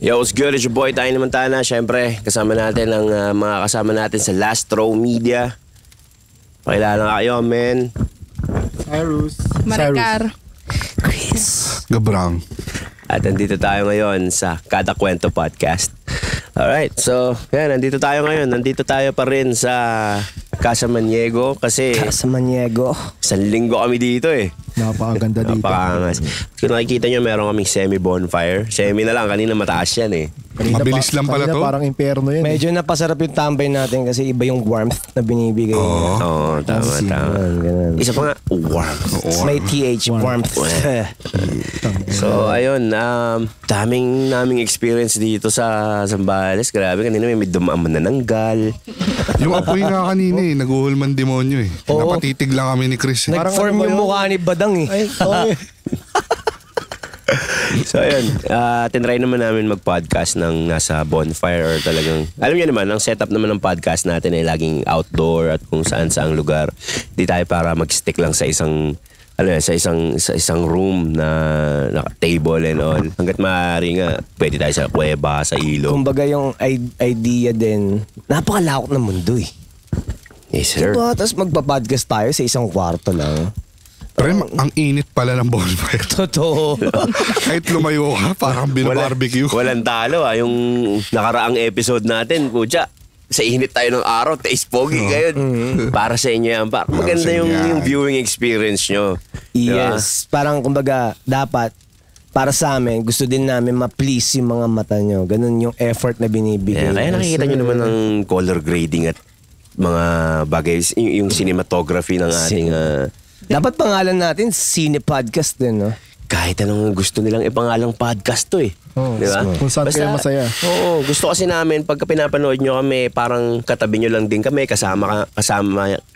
Yo, what's good? It's your boy, Tiny Montana. Siyempre, kasama natin ang mga kasama natin sa Last Row Media. Pakilala nga kayo, men. Cyrus. Maricar. Chris. Gabrang. At nandito tayo ngayon sa Kada Kwento Podcast. Alright, so, yan, nandito tayo ngayon. Nandito tayo pa rin sa Casa Maniego kasi Casa Maniego. isang linggo kami dito eh. Napakaganda dito. Napakaangas. Kung nakikita nyo, meron kaming semi-bonfire. Semi na lang, kanina mataas yan eh. Mabilis lang pala to. Parang impyerno yun. Medyo napasarap yung tambay natin kasi iba yung warmth na binibigay. Oo, tama. Ganun. Isa pa nga, warmth. May TH, warmth. So, ayun, daming experience dito sa Zambales. Grabe, kanina may dumaan manananggal. Yung apoy nga kanina eh, naguhulman demonyo eh. Oo. Napatitig lang kami ni Chris eh. Nag-form yung mukha ni Badang eh. Ay, okay. So, ayun, tinry naman namin mag-podcast ng nasa bonfire or talagang, alam niyo naman, ang setup naman ng podcast natin ay laging outdoor at kung saan-saang lugar. Di tayo para mag-stick lang sa isang sa isang room na table and all. Hanggat maaari nga, pwede tayo sa kuweba, sa ilog. Kumbaga yung idea din, napakalawak ng mundo eh. Yes, sir. Diba? Tapos magpa-podcast tayo sa isang kwarto lang. Pero ang init pala ng bonfire. Totoo. Kahit lumayo ka, parang binabarbecue. Walang talo yung nakaraang episode natin, kutya. Sa init tayo ng araw, taste pogi ngayon. Para sa inyo yan. Maganda yung viewing experience nyo. Diba? Yes. Parang kumbaga, dapat, para sa amin, gusto din namin ma-please yung mga mata nyo. Ganun yung effort na binibigay. Kaya nakikita nyo naman ng color grading at mga bagay, yung cinematography ng ating... Dapat pangalan natin, Cine Podcast din, no? Kahit anong gusto nilang ipangalang podcast to eh. Oh, diba? kung saan kayo masaya. Oo, gusto kasi namin pagka pinapanood nyo kami, parang katabi nyo lang din kami, kasama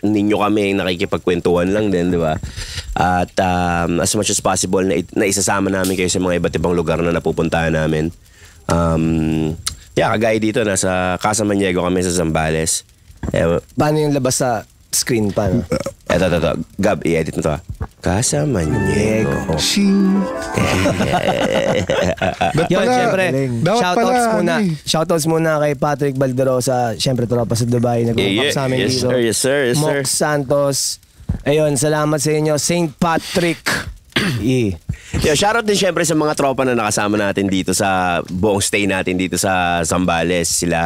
ninyo kami, nakikipagkwentuhan lang din, di ba? At as much as possible na isasama namin kayo sa mga iba't ibang lugar na napupuntahan namin. Kagaya dito, nasa Casa Maniego kami sa Zambales. Paano yung labas sa screen pa, no? Eto. Gab, i-edit mo to. Casa Maniego. Shing. Yun, syempre, shoutouts shoutouts muna kay Patrick Balderosa, syempre tropa sa Dubai, nag-uupap sa amin dito. Yes, sir. Mok Santos. Ayun, salamat sa inyo. St. Patrick. Shoutout din syempre sa mga tropa na nakasama natin dito sa buong stay natin dito sa Zambales. Sila...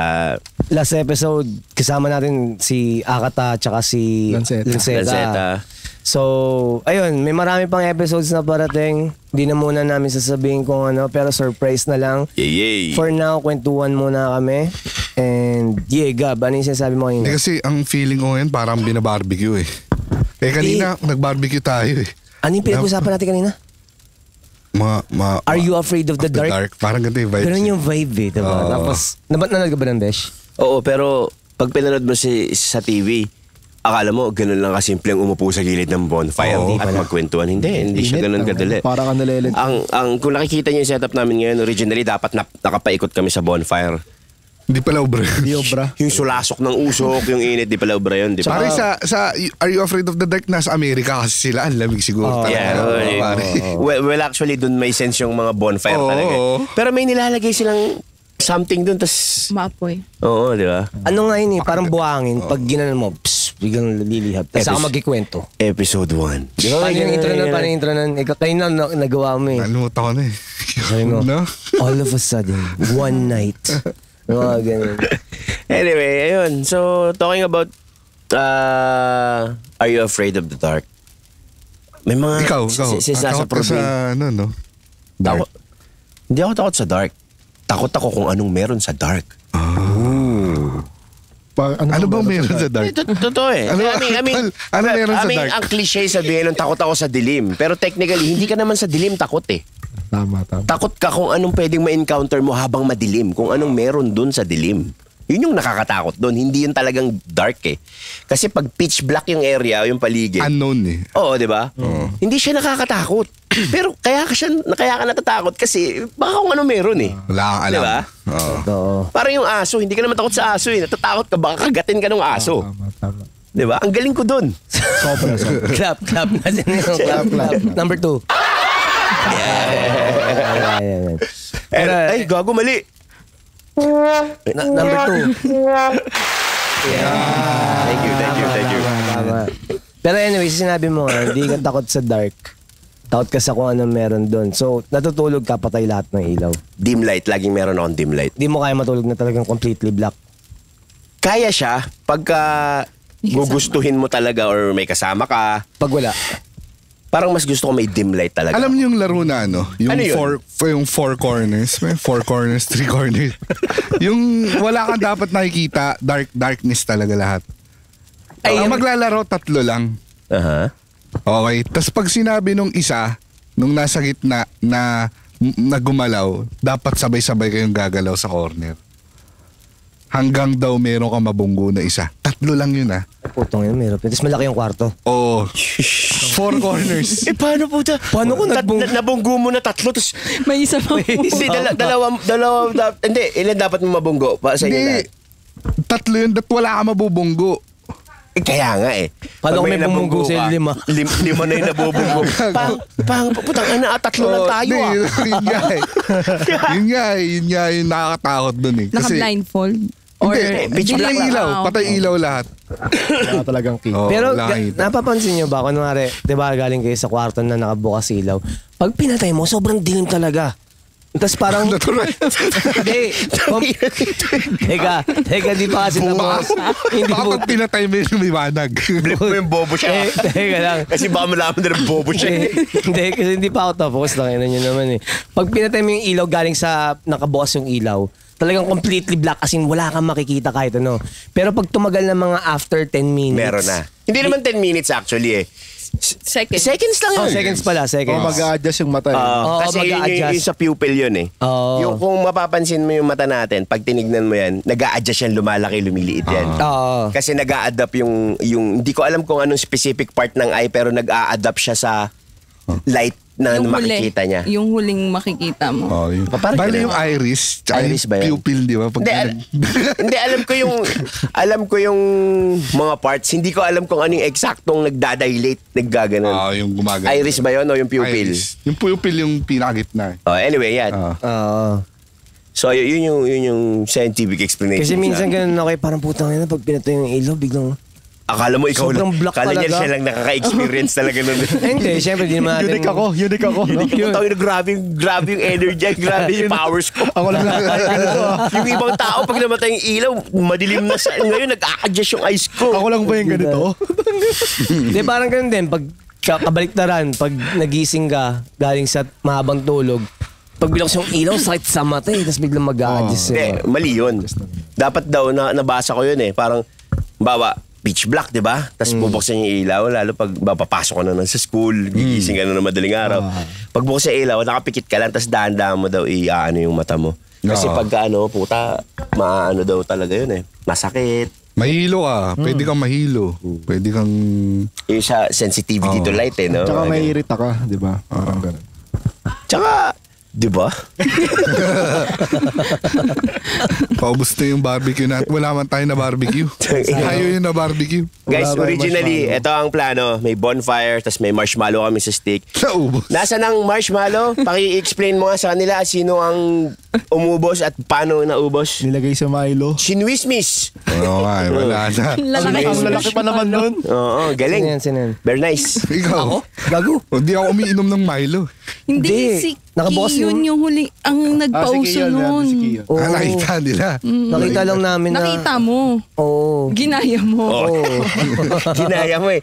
Last episode, kasama natin si Akata tsaka si Lanceta. So, ayun, may marami pang episodes na parating. Di na muna namin sasabihin kung ano, pero surprise na lang. Yay! For now, kwentuhan muna kami. And Gab, ano yung sinasabi mo kanina? Kasi ang feeling ko ngayon parang binabarbecue eh. Kanina, nag-barbecue tayo eh. Ano yung pinag-usapan natin kanina? Are you afraid of the dark? Parang ganito yung vibes. Ganun yung vibe eh, diba? Tapos, nanood ka ba ng Besh? Oo, pero pag pinanood mo sa TV, akala mo ganun lang kasimple ang umupo sa gilid ng bonfire at magkwentuhan. Hindi siya ganun kadali. Para ka nalilid. Kung nakikita niyo yung setup namin ngayon, originally dapat nakapaikot kami sa bonfire. Hindi pala obra. Hindi obra. Yung sulasok ng usok, yung init, di pala obra yun. Di ba? Pare sa Are You Afraid of the Dark? Nasa Amerika kasi sila. Ang lamig siguro. Well, actually, dun may sense yung mga bonfire talaga. Pero may nilalagay silang something dun, tas... Maapoy. Oo, di ba? Ano nga yun eh, parang buhangin. Pag ginanon mo, biglang lilihap. Tapos ako magkikwento. Episode 1. Paano yung intro nun? Ikaw kayo na nagawa mo eh. Nalimutan ko na eh. Sabi mo, No? all of a sudden, one night. Ganun. Anyway, ayun. So, talking about Are You Afraid of the Dark? May mga... Ikaw. Nasa Takot ka sa no? Hindi ako takot sa dark. Takot ako kung anong meron sa dark. Ano bang meron sa dark? Totoo eh. Ano meron sa dark? Ang cliche sabihin ng takot ako sa dilim. Pero technically, hindi ka naman sa dilim takot eh. Tama. Takot ka kung anong pwedeng ma-encounter mo habang madilim. Kung anong meron dun sa dilim. Yun yung nakakatakot dun. Hindi yun talagang dark eh. Kasi pag pitch black yung area, yung paligid. Unknown eh. Oo, di ba? Hindi siya nakakatakot. Pero kaya ka natatakot kasi baka kung ano meron eh. Wala kang alam. Di ba? Oo. Parang yung aso, hindi ka naman takot sa aso eh. Natatakot ka, baka kagatin ka ng aso. Tama. Di ba? Ang galing ko dun. Sobra. Clap. Clap. Number 2. Ayan. Ay, gago, mali. Number 2. Thank you. Tama. Pero anyway, sinabi mo nga, hindi ka takot sa dark. Takot ka sa kung anong meron doon. So, natutulog ka, patay lahat ng ilaw. Dim light, laging meron akong dim light. Di mo kaya matulog na talagang completely black. Kaya siya, pagka gugustuhin mo talaga or may kasama ka, Pag wala. parang mas gusto ko may dim light talaga. Alam niyo yung laro na ano? Yung Ano yun? yung four corners. May 4 corners, 3 corners. Yung wala kang dapat nakikita, darkness talaga lahat. Ang maglalaro, 3 lang. Aha. Okay. Tapos pag sinabi nung isa, nung nasa gitna na gumalaw, dapat sabay-sabay kayong gagalaw sa corner. Hanggang daw meron ka mabunggo na isa. 3 lang yun Putong yun, meron. Tapos malaki yung kwarto. Oo. 4 corners. Paano po Paano ko nabunggo mo na 3, tapos May isa pa po. hindi, dalawa, hindi, ilan dapat mo mabunggo? Sa inyo Hindi. lahat? 3 yun, wala ka mabubunggo. Kaya nga eh. Paano Pag kung may bumunggo nabunggo sa'yo, ka, 5? Lima na yung nabubunggo. Putang ina, 3 lang tayo Hindi, yun nga eh. Yun nga yung nakakatakot dun eh. Kasi, Naka-blindfold. Or hindi, pitch patay black ilaw. Ah, Patay ilaw lahat. Wala talagang key. Oo, Pero wala kang kita. napapansin nyo ba, kunwari, di ba galing kayo sa kwarto na nakabukas ilaw, pag pinatay mo, sobrang dilim talaga. Tapos parang, Natural. hindi, teka, di pa kasi nabukas. Hindi Baka po, pag pinatay mo yung liwanag. Blip mo yung bobo siya. teka lang. Kasi baka malaman na rin bobo siya. Hindi, kasi hindi pa ako tapos. Nakina nyo naman eh. Pag pinatay mo yung ilaw galing sa nakabukas yung ilaw, talagang completely black as in wala kang makikita kahit ano. Pero pag tumagal na mga after 10 minutes. Meron na. Hindi naman 10 minutes actually eh. second. Seconds lang yun. Oh, seconds pala, seconds. Mag-a-adjust yung mata. Oo, Kasi yun mag-a-adjust. yung sa pupil yun eh. Oo. Yung kung mapapansin mo yung mata natin, pag tinignan mo yan, nag-a-adjust yan, lumalaki, lumiliit yan. Oo. Kasi nag-a-adapt yung, hindi ko alam kung anong specific part ng eye, pero nag-a-adapt siya sa light na Yung huli, makikita niya. Yung huling makikita mo. Oh, yun. Parang Bali ganun. yung iris, tsaka Iris ba yung yan? pupil, di ba? Pag Hindi, alam ko yung mga parts. Hindi ko alam kung ano yung eksaktong nagdadilate, naggaganon. yung gumagano. Iris ba yun o yung pupil? Iris. Yung pupil yung pinakagitna. Oh, anyway, yan. Oo. So, yun yung scientific explanation. Kasi minsan na. ganun ako eh, parang putang ina, pag pinatay yung ilaw, biglang... Akala mo ikaw Sobrang lang. black Akala niya talaga. siya lang nakaka-experience talaga nun. Hindi, syempre, di naman natin... Unique ako. No? Tayo na grabe yung energy, grabe yung powers ko. Ako lang Yung ibang tao, pag namatay yung ilaw, madilim na sa... Ngayon, nag-a-adjust yung eyes ko. Ako lang ba yung ganito? Hindi, parang ganun din. Pag kabaliktaran, pag nagising ka, galing sa mahabang tulog, pag bilakas yung ilaw, sakit sa mata eh, tapos biglang mag-a-adjust. Hindi, mali yun. Dapat daw, nabasa ko yun eh. Parang, bawa, pitch black, di ba? Tapos bubuksan yung ilaw, lalo pag papasok ka na sa school, gigising ka na ng madaling araw. Pag buksan yung ilaw, nakapikit ka lang, tapos dahan-dahan mo daw i-ano yung mata mo. Kasi pagka puta, maano daw talaga yun eh. Masakit. Mahilo ka. Pwede kang mahilo. Pwede kang... Yung sa sensitivity to light eh, no? Tsaka Mga may ganun. irita ka, di ba? Parang ganun. Tsaka, di ba? Paubos na yung barbecue natin. Wala man tayo na barbecue. Ayaw yun na barbecue. Guys, Wala ba yung originally, marshmallow? ito ang plano. May bonfire, tapos may marshmallow kami sa stick. Naubos. Nasaan ang marshmallow? Paki-explain mo nga sa kanila sino ang umubos at paano naubos. Nilagay sa Milo. Sinwismis. Oo nga, wala na. Ang lalaki pa naman nun. Oo, galing. Sino yan? Very nice. Ikaw. Gago. Hindi ako umiinom ng Milo. Hindi, Hindi. si Nakabukas Kiyon yung huli, ang nagpauso nun. Oo. Nakita nila. Nakita lang namin na... Nakita mo. Oo. Ginaya mo. Oo. Ginaya mo eh.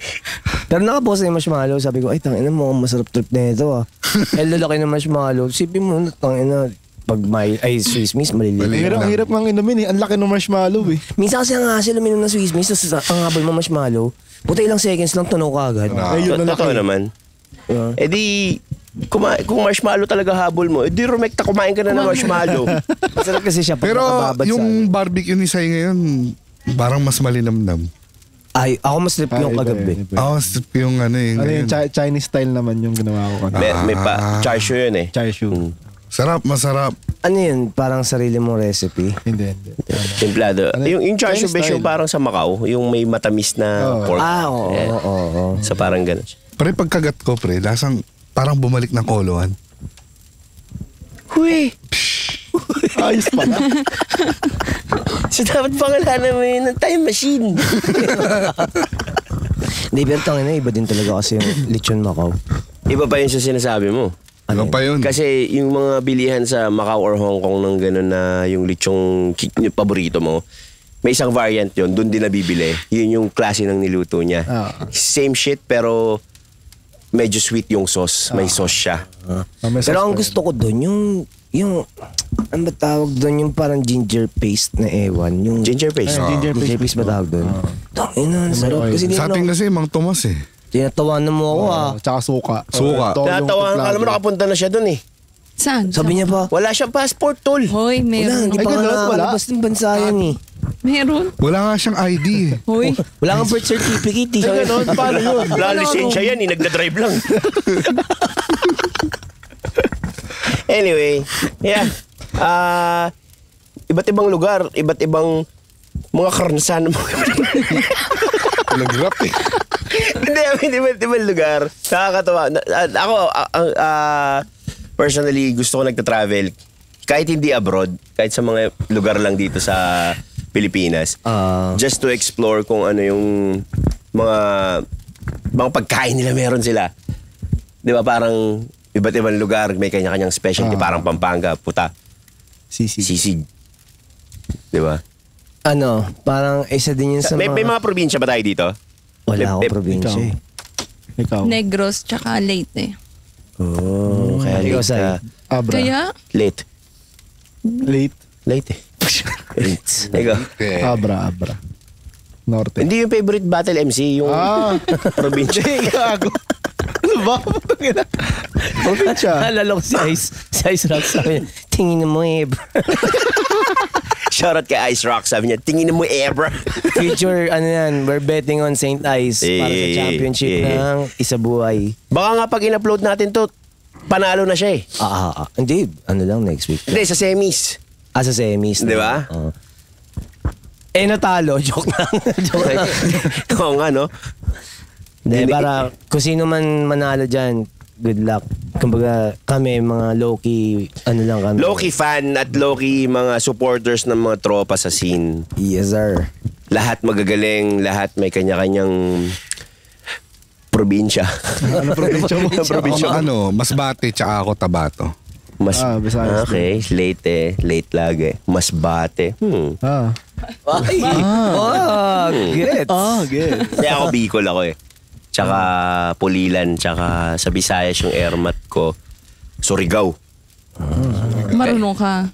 Pero nakapost na yung marshmallow. Sabi ko, ay, tangina mo, masarap trip na ito ah. Eh, lalaki ng marshmallow. Sipin mo, tangina, pag may, ay, Swiss Miss, maliliit. Ang hirap ng inumin eh. Ang laki ng marshmallow eh. Minsan kasi ang hassle uminom ng Swiss Miss, tapos ang habol mo marshmallow, puta ilang seconds lang, tunaw ka agad. Ayun na Totoo laki. naman. Eh di, kung marshmallow talaga habol mo, eh di rumekta kumain ka na ng marshmallow. Masarap kasi siya pag Pero nakababad sa... yung barbecue ni Sai ngayon, parang mas malinamnam. Ay, ako mas trip yung Iba kagabi. yun, iba. Oo, yung ano yung... Ano yung Chinese style naman yung ginawa ko kanina. May char siu yun eh. Chai siu. Sarap, masarap. Ano yun? Parang sarili mong recipe? Hindi. Templado. Ano? Yung char siu Chinese besh yung style. parang sa Macau, yung may matamis na Oo. pork. Oo, Yeah. oo. So parang ganun. Pre, pagkagat ko, pre, lasang parang bumalik ng koloan. Huy! Ayos pala. So dapat pangalanan mo yun ng time machine. Hindi, pero tangin na, iba din talaga kasi yung lechon Macau. Iba pa yun sa sinasabi mo. Ano pa yun? Kasi yung mga bilihan sa Macau or Hong Kong ng gano'n na yung lechong yung paborito mo, may isang variant yun, doon din nabibili. Yun yung klase ng niluto niya. Same shit pero medyo sweet yung sauce. May sauce siya. Pero ang gusto ko doon, yung ano ba tawag doon? Yung parang ginger paste na ewan. Yung Ginger paste. ginger paste ba tawag doon? Tangin na, sarap. Kasi Sa atin kasi, Mang Tomas eh. tinatawanan mo ako Tsaka suka. Suka. Natawa, alam mo nakapunta na siya doon eh. Saan? Sabi niya pa, Wala siyang passport, tol. Hoy, wala, meron. hindi Ay, pa nga ganun, wala. nakakalabas ng bansa yan eh. Meron. Wala nga siyang ID eh. Hoy. Wala kang birth certificate eh. Ay, ganun. Paano yun? Wala lisensya yan eh, nagdadrive lang. Anyway, yeah. Iba't ibang lugar, iba't ibang mga karanasan. Nag-rap eh. Hindi, iba't ibang lugar. Nakakatawa. Ako, personally, gusto ko nagta-travel. Kahit hindi abroad, kahit sa mga lugar lang dito sa Pilipinas. Just to explore kung ano yung mga pagkain nila meron sila. Di ba parang iba't ibang lugar, may kanya-kanyang specialty. Parang Pampanga, puta. Sisig. Di ba? Ano, parang isa din yun sa May mga probinsya ba tayo dito? Wala akong probinsya eh. Ikaw. Negros tsaka Leyte. Oh, kaya Ikaw, late Sai. ka. Abra. Kaya, Late. Late. Late eh. Ikaw. Abra. Norte. Hindi yung favorite battle MC, yung probinsya. Gago. Ano ba? Probinsya. Naalala ko si Ice Rock sabi niya, tingin mo eh. Shoutout kay Ice Rock, sabi niya, tingin mo bro. Future, ano yan, we're betting on St. Ice para sa championship ng Isabuhay. Baka nga pag in-upload natin to, panalo na siya eh. Hindi, ano lang next week. Hindi, sa semis. Sa semis. Di ba? Natalo, joke lang. Joke lang. Oo nga, no? Hindi, para kung sino man manalo dyan, good luck. Kumbaga, kami, mga low-key, ano lang kami. Low-key fan at low-key mga supporters ng mga tropa sa scene. Yes, sir. Lahat magagaling, lahat may kanya-kanyang probinsya. Ano probinsya mo? Ako ano, Masbate tsaka ako Tabato. Mas, Visayas okay, late lagi. Masbate. Ay! Gets. Good. Kaya ako Bicol ako eh. Tsaka Pulilan, tsaka sa Visayas yung airmat ko. Surigao. marunong ka.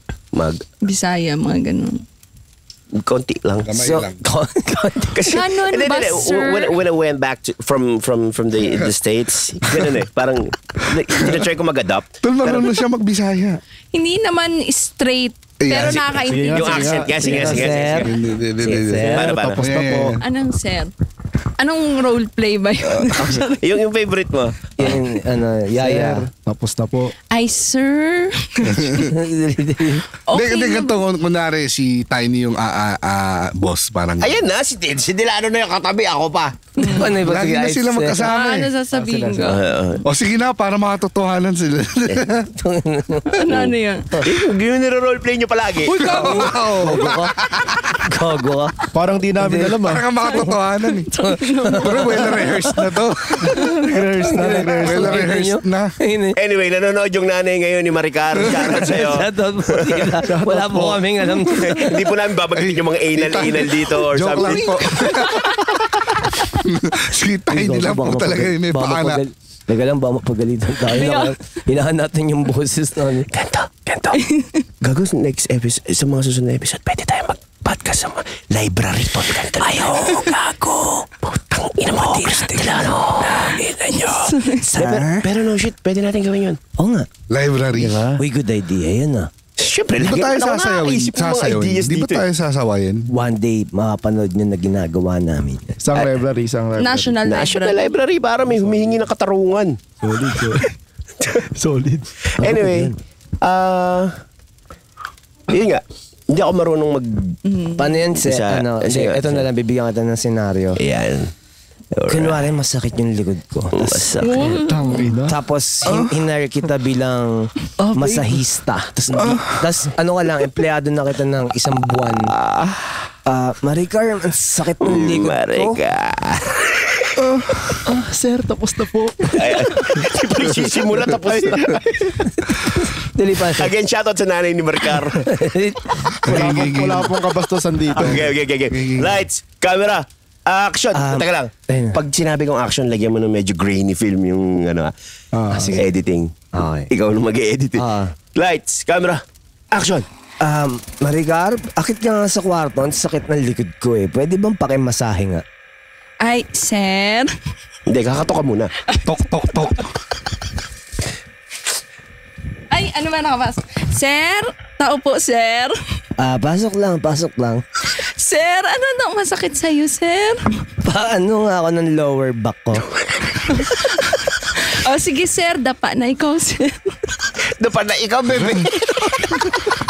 Bisaya, mga ganun. konti lang. Kamay So, lang. kasi, Ganun hindi, ba, hindi, sir? when I went back from the States, ganun eh. Parang, tinatry ko mag-adapt. Tol, marunong siya magbisaya. Hindi naman straight, pero Sige, nakakaintindi. Yung accent, sige. Sir. Paano? Tapos na po. Anong sir? Anong role play ba yun? Yung favorite mo? Yung, yaya. Tapos na po. Ay, sir. Hindi, Okay. ganito, kunwari si Tiny yung boss, parang. Ayan na, si Delano na yung katabi, ako pa. Ano ba? Lagi na sila magkasama Ano eh. sasabihin ko? O sige na, para makatotohanan sila. Ano yun? Yung niro-roleplay nyo palagi. Uy, gago ka! Gago ka. Parang di namin alam ah. Parang nga makatotohanan eh. Pero well-rehearsed na to. Well-rehearsed na. Anyway, nanonood yung nanay ngayon ni Maricar. Shoutout sa'yo. Shoutout po. Wala po kaming alam. Hindi po namin babagin yung mga anal dito or Joke lang something. po. Si Tiny lang po talaga yung may paana. Teka lang, ba mapagalitan tayo? Hinahan natin yung boses na. Ganto. Gagos next episode, sa mga susunod na episode, pwede tayo mag-podcast sa mga library po. Ayaw, gago. Putang ina mo, Delano. Ina nyo. Pero no shit, pwede natin gawin yun. Oo nga. Library. Uy, good idea yan ah. Siyempre, Di ba tayo sasayawin? Di ba tayo sasawayin? One day, makapanood nyo na ginagawa namin. Isang library. National National Library. Library para may humihingi ng katarungan. Solid. Anyway, yun nga. Hindi ako marunong mag... Paano yan, Isa- ito na lang, bibigyan kita ng senaryo. Ayan. Kunwari masakit yung likod ko. Masakit. Tangina. Tapos hinire kita bilang masahista. Tapos ano ka lang, empleyado na kita ng isang buwan. Maricar, ang sakit ng likod ko. Maricar. Sir, tapos na po. Di pa nagsisimula, tapos na. Dali pa. Again, shoutout sa nanay ni Maricar. Wala pong kabastusan dito. Okay. Lights, camera, action. Teka lang. ayun. Pag sinabi kong action, lagyan mo ng medyo grainy film yung editing. Okay. Ikaw na mag-edit. Lights, camera, action. Maricar, akit ka nga sa kwarto. Ang sakit ng likod ko eh. Pwede bang pakimasahe nga? Ay, sir. Hindi, kakato ka muna. Tok. Ay, ano ba nakapasok? Sir? Tao po, sir. Pasok lang. Sir, ano nang masakit sa'yo, sir? Paano nga ako ng lower back ko? O sige, sir. Dapa na ikaw, sir. Dapat na ikaw, bebe.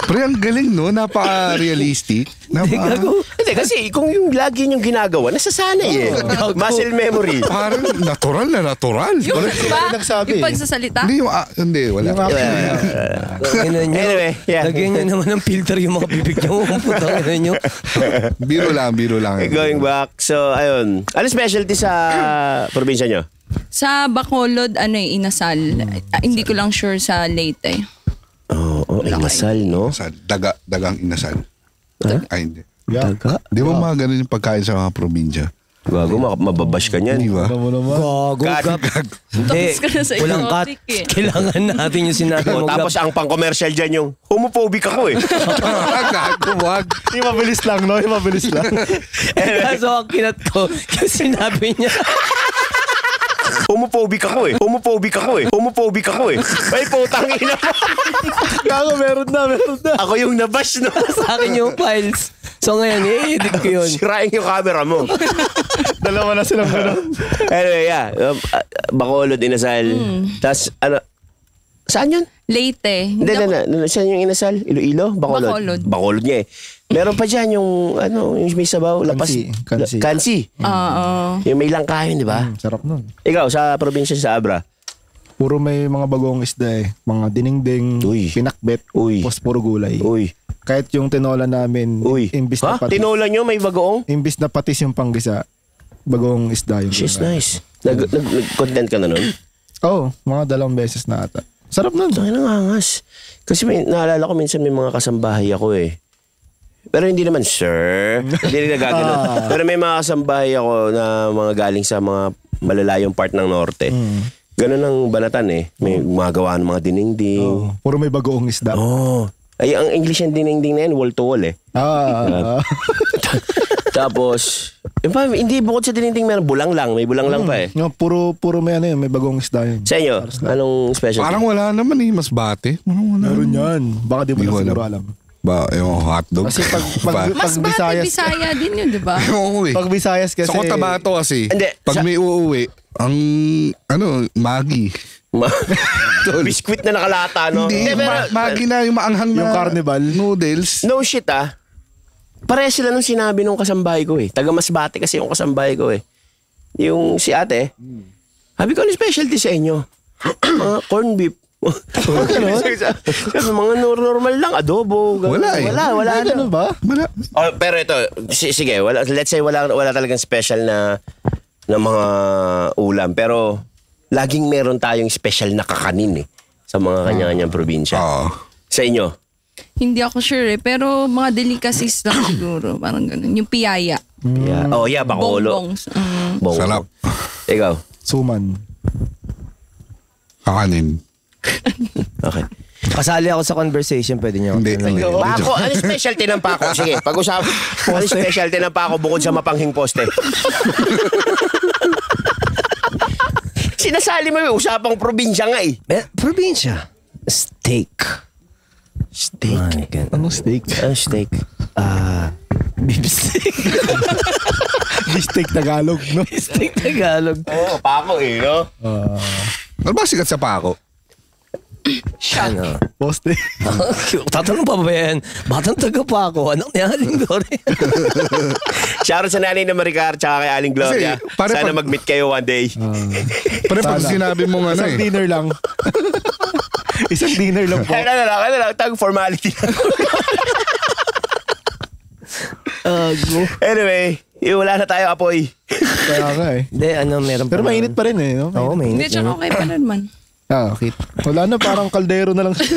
Pre, ang galing, no? Napaka-realistic. Hindi, kasi kung yung lagi niyong ginagawa, nasasanay eh. Muscle memory. Parang natural na natural. Yung ba? nagsabi? Yung pagsasalita? Hindi, hindi, wala. Anyway, yeah. Lagyan nyo naman ng filter yung mga bibig nyo. Putang ina nyo. Biro lang. Going back. So, ayun. Ano specialty sa probinsya nyo? Sa Bacolod, inasal. Hindi ko lang sure sa Leyte. Inasal, no? Dagang inasal. Ay, hindi. Daga? Di ba mga ganun yung pagkain sa mga probinsya? Gago, mababash ka niyan. Di ba? Alam mo naman. Gago. Tapos ka na sa Walang cut. exotic eh. Kailangan natin yung sinabi mo. Tapos ang pang-commercial dyan yung homophobic ako eh. Gago, wag. Yung mabilis lang, no? Yung mabilis lang. Kaso ang kinat ko, yung sinabi niya. Homophobic ako eh. Ay, putang ina mo. Gago, meron na. Ako yung nabash, no? Sa akin yung files. So ngayon, i-edit ko yun. Sirain yung camera mo. Dalawa na silang gano'n. Anyway, yeah. Bacolod, inasal. Tapos, saan yun? Leyte. Hindi. Saan yung inasal? Iloilo? Bacolod. Bacolod nga eh. Meron pa dyan yung, yung may sabaw, lapas. Kansi. Kansi. Oo. Yung may langkahin, di ba? Sarap nun. Ikaw, sa probinsya sa Abra. Puro may mga bagong isda eh. Mga dinengdeng, Uy. pinakbet, Uy. tapos puro gulay. Uy. Kahit yung tinola namin, imbis na patis. Tinola nyo, may bagoong? Imbis na patis yung panggisa, bagong isda yung She's nice. Nag-content ka na nun? Mga 2 beses na ata. Sarap nun. Tangin ang angas. Kasi naalala ko minsan may mga kasambahay ako eh. Pero hindi naman, sir. Hindi rin nagagano. Pero may mga kasambahay ako na mga galing sa mga malalayong part ng norte. Ganun ang banatan eh. May gumagawa ng mga dinengding. Puro may bagoong isda. Ay, ang English yung dinengding na yan, wall to wall eh. Tapos, hindi bukod sa dinengding meron bulang lang. May bulang lang pa eh. Puro may may bagong isda yun. Sa inyo, anong specialty? Parang wala naman eh, mas bate. Meron yan. Baka di mo na siguro alam. Ba, yung hotdog. Kasi pag Mas Visayas, Bisaya din yun, di ba? Oo eh. pag Visayas kasi... Sa Cotabato kasi, Hindi, pag may uuwi, ang, Maggi. Biskuit na nakalata, no? Hindi, Maggi na yung maanghang Yung na carnival. noodles. No shit ah. Pareha sila nung sinabi nung kasambahay ko eh. Taga Masbate kasi yung kasambahay ko eh. Yung si ate. Sabi ko, ano specialty sa inyo? Mga corned beef. Mga normal lang, adobo. Wala eh. Wala. Ganun ba? Wala. Pero ito, sige, let's say wala talagang special na mga ulam. Pero laging meron tayong special na kakanin eh. Sa mga kanya-kanyang probinsya. Sa inyo? Hindi ako sure eh. Pero mga delicacies lang siguro. Parang ganun. Yung piyaya. Yeah, bakolo. Bongbongs. Bongbong. Sarap. Ikaw? Suman. Kakanin. Okay. Kasali ako sa conversation, pwede niyo. Hindi. Pako, ano specialty ng pako? Sige, pag-usapan. Ano specialty ng pako bukod sa mapanghing poste? Sinasali mo yung usapang probinsya nga eh. Probinsya. Steak. Anong steak? Ano steak? Beef steak. Beef steak Tagalog, no? Steak Tagalog. Oo, pako eh, no? Ano ba sikat sa pako? Ano? Poste. Tatanong pa ba yan? Batang taga pa ako. Anong niyaling Gloria? Shoutout sa nanay na Maricar tsaka kay Aling Gloria. Kasi, pare, Sana mag-meet kayo one day. Pero pag sinabi mo nga Isang dinner lang. Isang dinner lang po. Ano lang, tag formality lang. Anyway, wala na tayo apoy. Kaya nga eh. Hindi, meron Pero pa mainit pa rin eh. No? Oo, Hindi, mainit. tsaka okay pa naman. Okay. Wala na, parang kaldero na lang siya.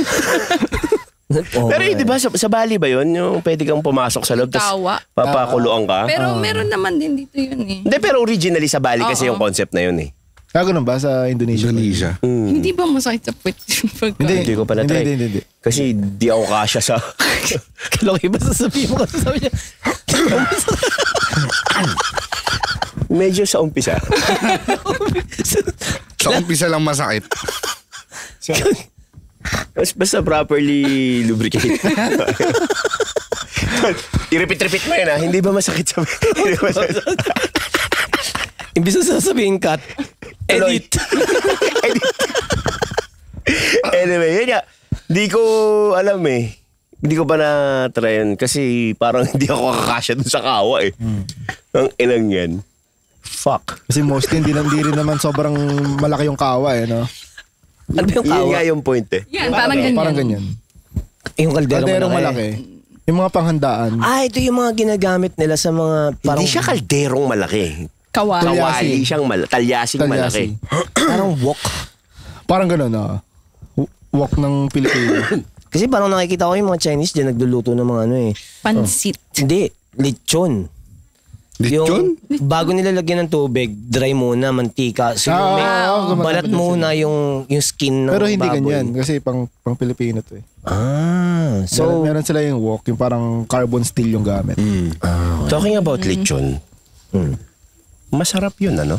Oo, Pero di ba sa Bali ba yun? Yung pwede kang pumasok sa loob Tawa. papakuluan ka? Pero meron naman din dito yun eh. Hindi, pero originally sa Bali kasi Oo. yung concept na yun eh. Ganun ba sa Indonesia? Indonesia. Hindi ba masakit sa puwet yung pagkain? Hindi ko pala try. Hindi. Kasi di ako kasya sa... Kalaki ba sasabihin mo kasi sabi niya? Medyo sa umpisa. Sa umpisa lang masakit. Basta properly lubricate. I-repeat mo yun Hindi ba masakit sa... Hindi ba masakit? Imbis na sasabihin cut, edit. Anyway, yun nga. Di ko alam eh. Hindi ko pa na-try yun. Kasi parang hindi ako kakasya dun sa kawa eh. Ang inang yan. Fuck. Kasi mostly hindi rin naman sobrang malaki yung kawa eh, no? Ano ba yung Yun kawa? nga yung point eh. Yan, parang ganyan. Parang ganyan. Yung kalderong Kalderong malaki. malaki. Yung mga panghandaan. Ito yung mga ginagamit nila sa mga parang... Hindi siya kalderong malaki. Kawa. Kawali siyang talyasing malaki. Parang wok. Parang gano'n, no? Walk ng Pilipino. Kasi parang nakikita ko yung mga Chinese dyan nagluluto ng mga ano eh. Pansit. Hindi, lechon. Lechon? Yung bago nilalagyan ng tubig, dry muna, mantika. So yung balat muna yung skin ng Pero hindi baboy. ganyan. Kasi pang Pilipino to eh. So, So, meron sila yung walk, yung parang carbon steel yung gamit. Talking about lechon, masarap yun, ano?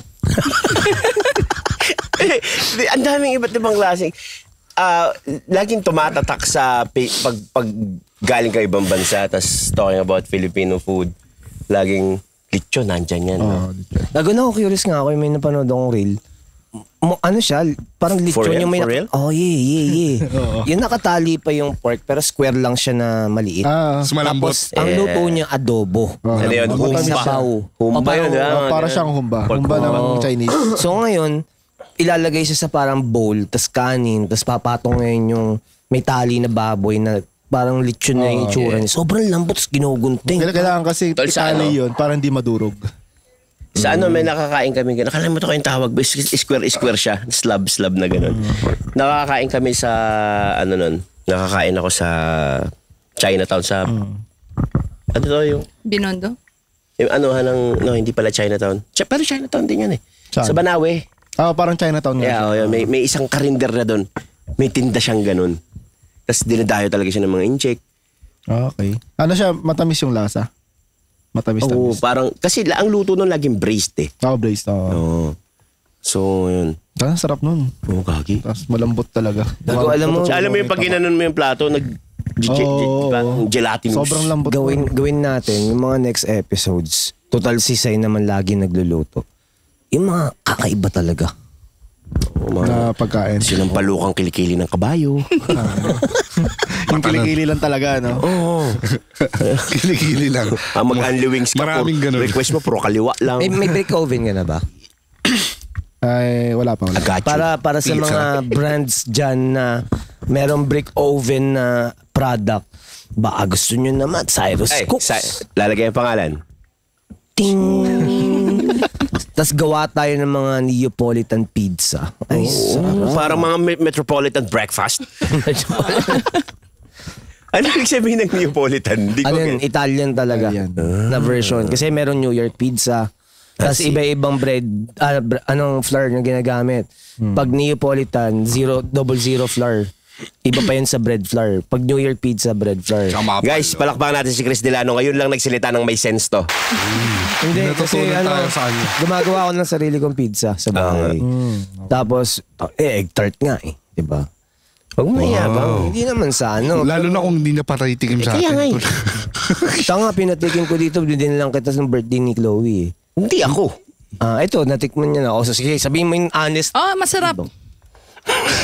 Ang daming iba't ibang klaseng. Laging tumatatak sa pag galing ka ibang bansa, tas talking about Filipino food, laging lechon, nandyan yan. No? Gago na ako, curious nga ako, may napanood akong reel. Ano siya, parang For lechon real? yung may... For real? Oh, yeah. Yung nakatali pa yung pork, pero square lang siya na maliit. Mas malambot. Tapos, ang luto niya, adobo. Ano yun? Humba. Sabaw. Humba yun, Oh, para siyang humba. Pork Humba ng Chinese. So ngayon, ilalagay siya sa parang bowl, tas kanin, tas papatong ngayon yung may tali na baboy na parang lechon na yung itsura niya. Sobrang lambot, tas ginugunting. Kailangan kasi Tol, sa itali ano? yun para hindi madurog. Sa may nakakain kami, nakalimutan ko yung tawag, square siya, slab na gano'n. Nakakain kami sa, nakakain ako sa Chinatown sa, ano to yung, Binondo? hindi pala Chinatown. Pero Chinatown din yan eh. Saan? Sa Banawe. Parang Chinatown nga. Yeah, may isang karinder na doon. May tinda siyang ganun. Tapos dinadayo talaga siya ng mga incheck. Okay. Ano siya, matamis yung lasa? Oo, Matamis. parang, kasi ang luto nun laging braised eh. Braised. Oo. So, yun. Sarap nun. Oo, gagi. Tapos malambot talaga. Gago, alam mo, Alam mo yung pag ginanon mo yung plato, gelatinous. Sobrang lambot. gawin natin yung mga next episodes. Total si Sai naman lagi nagluluto. Yung mga kakaiba talaga. Oo, mga Na pagkain. sinampalukang kilikili ng kabayo. Yung kilikili lang talaga, no? Oo. Kilikili lang. Mag-unli wings ka. Maraming ganun. Request mo, puro kaliwa lang. May brick oven ka na ba? Ay, wala pa. Agacho. Para sa mga brands dyan na merong brick oven na product, baka gusto nyo naman, Cyrus Ay, Cooks. lalagay ang pangalan. Ting! Tapos gawa tayo ng mga Neapolitan pizza. Ay, sarap. Parang mga metropolitan breakfast. Ano ibig sabihin ng Neapolitan? Di ko Ano yun, Italian talaga Italian. na version. Kasi meron New York pizza. Tapos iba-ibang bread, anong flour na ginagamit. Pag Neapolitan, 00 flour. Iba pa yun sa bread flour. Pag New York pizza, bread flour. Guys, palakpakan natin si Chris Delano. Ngayon lang nagsilita ng may sense to. Hindi, kasi Natutunan tayo sa kanya. gumagawa ko ng sarili kong pizza sa bahay. Tapos, egg tart nga eh. Diba? Huwag mo iyabang. Hindi naman sa ano. Lalo na kung hindi niya patay tikim sa Kaya nga atin. eh. Tanga, pinatikim ko dito. Din lang kita sa birthday ni Chloe eh. Hindi ako. Ito, natikman niya na ako. So, sige, sabihin mo yung honest. Oh, masarap.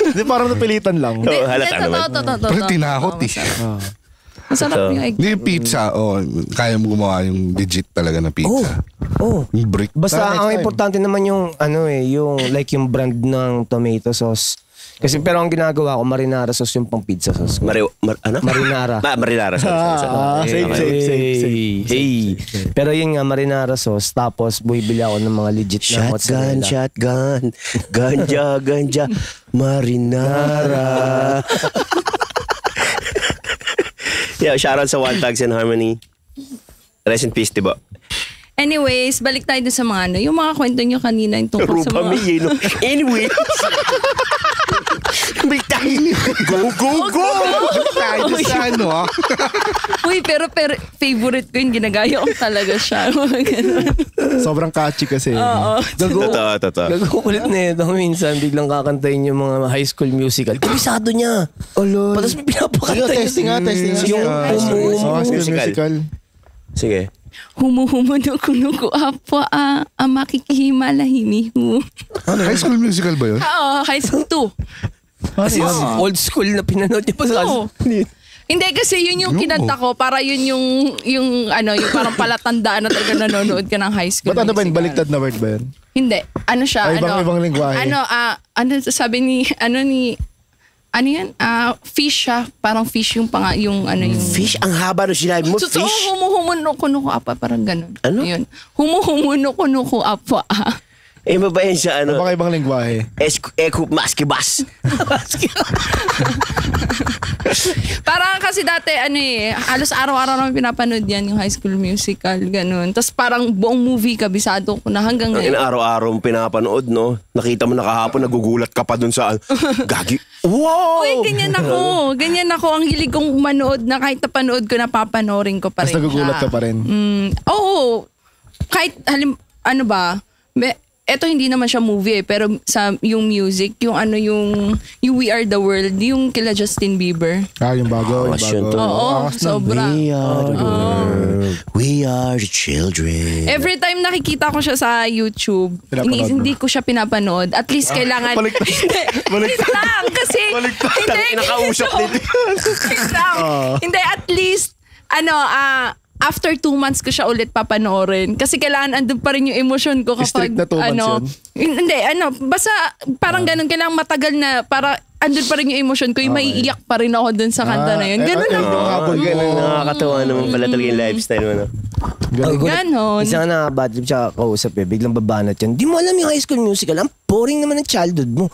Hindi, parang napilitan lang. Oo, halata naman. Pero tinakot eh. Masarap yung egg. Hindi yung pizza, kaya mo gumawa yung legit talaga na pizza. Oh. Yung brick. Basta Tara, next ang time. importante naman yung yung like yung brand ng tomato sauce. Kasi pero ang ginagawa ko marinara sauce yung pang pizza sauce. Ano? Marinara. Marinara. Save. Hey. Pero yun nga marinara sauce tapos bumibili ako ng mga legit na mozzarella. Shotgun. Ganja. Marinara. Yeah, shoutout sa One Tags and Harmony. Rest in peace, diba? Anyways, balik tayo dun sa mga yung mga kwento nyo kanina yung tungkol sa Rupa mga... May, no? Anyway. Balik tayo. Go! Tayo sa Uy, pero favorite ko yung ginagaya ko talaga siya. Ganun. Sobrang catchy kasi. Oo. Totoo. Gagawin na ito minsan biglang kakantayin yung mga high school musical. Kabisado niya. Olo. Patas may pinapakanta Testing nga. Yung Musical. Sige. Humu-humu no kunuku apa makikihimala himihu. High School Musical ba yun? Oo, high school 2. old school na pinanood niya pa sa Oo. Hindi kasi yun yung kinanta ko para yun yung parang palatandaan na talaga nanonood ka ng high school. Ba't ano ba yun? musical. Baliktad na word ba yun? Hindi. Ano siya? Ay, ibang lingwahe. Ano sabi ano yan? Fish siya. Parang fish yung yung Fish? Ang haba no sinabi mo, Totoo, fish? humuhumuno kunuku apa. Parang ganun. Ano? Yun. Humuhumuno kunuku apa. Eh, mabayan siya, Baka ibang lingwahe. Eko maskibas. Parang kasi dati, halos araw-araw namin pinapanood yan, yung High School Musical, ganun. Tapos parang buong movie, kabisado ko na hanggang Ang ngayon. araw-araw mong pinapanood, no? Nakita mo na kahapon, nagugulat ka pa dun sa... Gagi. Wow! Uy, ganyan ako. Ganyan ako. Ang hilig kong manood na kahit napanood ko, napapanorin ko pa rin Tapos nagugulat siya. ka pa rin. Oo. Kahit, eto hindi naman siya movie pero sa yung music, yung We Are the World, yung kila Justin Bieber. Yung bago. Yun to. Oo, Angas na. sobra. We are the world. We are the children. Every time nakikita ko siya sa YouTube, Pinapanood mo? hindi ko siya pinapanood. At least kailangan... baliktad. Wait lang, kasi... Tangina, kausap dito. Wait lang. Hindi, at least, after 2 months ko siya ulit papanoorin. Kasi kailangan andun pa rin yung emosyon ko kapag... Strict na 2 months yun? Hindi, basta parang ganun. Kailangan matagal na para andun pa rin yung emosyon ko. Yung maiiyak pa rin ako dun sa kanta na yun. Ganun lang. Nakakatawa naman pala talaga yung lifestyle mo, no? Ganon. Isa nga nakabad trip siya kausap biglang babanat yan. Di mo alam yung High School Musical. Ang boring naman ng childhood mo.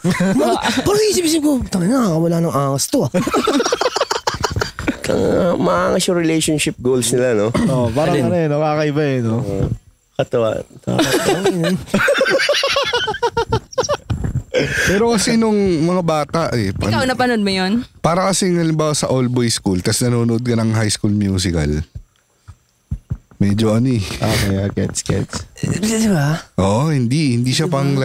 Parang isip-isip ko, tangina, nakakawala ng angas to. Maangas yung relationship goals nila, no? Parang nakakaiba no? Katawa. Pero kasi nung mga bata Ikaw, napanood mo yun? para kasi halimbawa sa all boys school tas nanonood ka ng High School Musical. Medyo Okay, gets. Di ba? hindi siya pang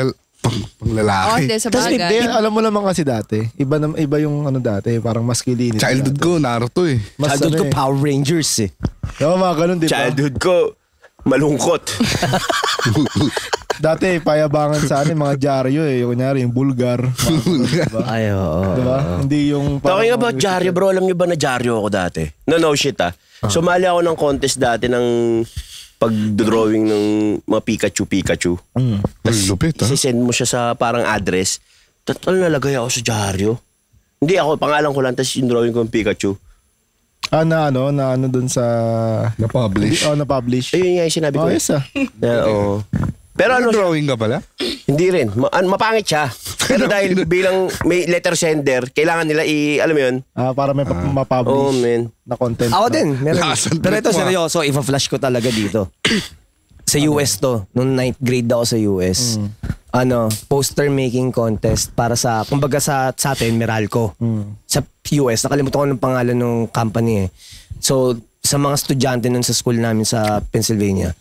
lalaki. Hindi, sa Tapos bagay. alam mo naman kasi dati, iba yung dati, parang masculinity. Childhood ko, Naruto Mas Childhood ko Power Rangers eh. Mga ganun, di ba? Childhood ko, malungkot. Dati, payabangan sa mga dyaryo Yung kunyari, yung Bulgar. Diba? Ay, oo. Diba? Hindi yung... Talking about dyaryo, bro. Alam niyo ba na dyaryo ako dati? No shit, Sumali ako ng contest dati ng pag-drawing ng mga Pikachu. Lupit, ha? Sisend mo siya sa parang address. Total nalagay ako sa dyaryo. Hindi ako, pangalan ko lang, tapos yung drawing ko ng Pikachu. Na dun sa... Na-publish. Na-publish. Ayun nga yung sinabi ko. Yes, Oo. Pero Drawing ka pala? hindi rin. Mapangit siya. Pero dahil bilang may letter sender, kailangan nila alam mo yun? para may ma-publish Oh, man. na content. Ako din. Meron. Lakas ang Pero ito trip mo, seryoso, ipa-flash ko talaga dito. Sa US to. Nung 9th grade ako sa US. Poster making contest para sa, kumbaga sa atin, Meralco. Sa US, nakalimutan ko ng pangalan ng company eh. So, sa mga estudyante nun sa school namin sa Pennsylvania,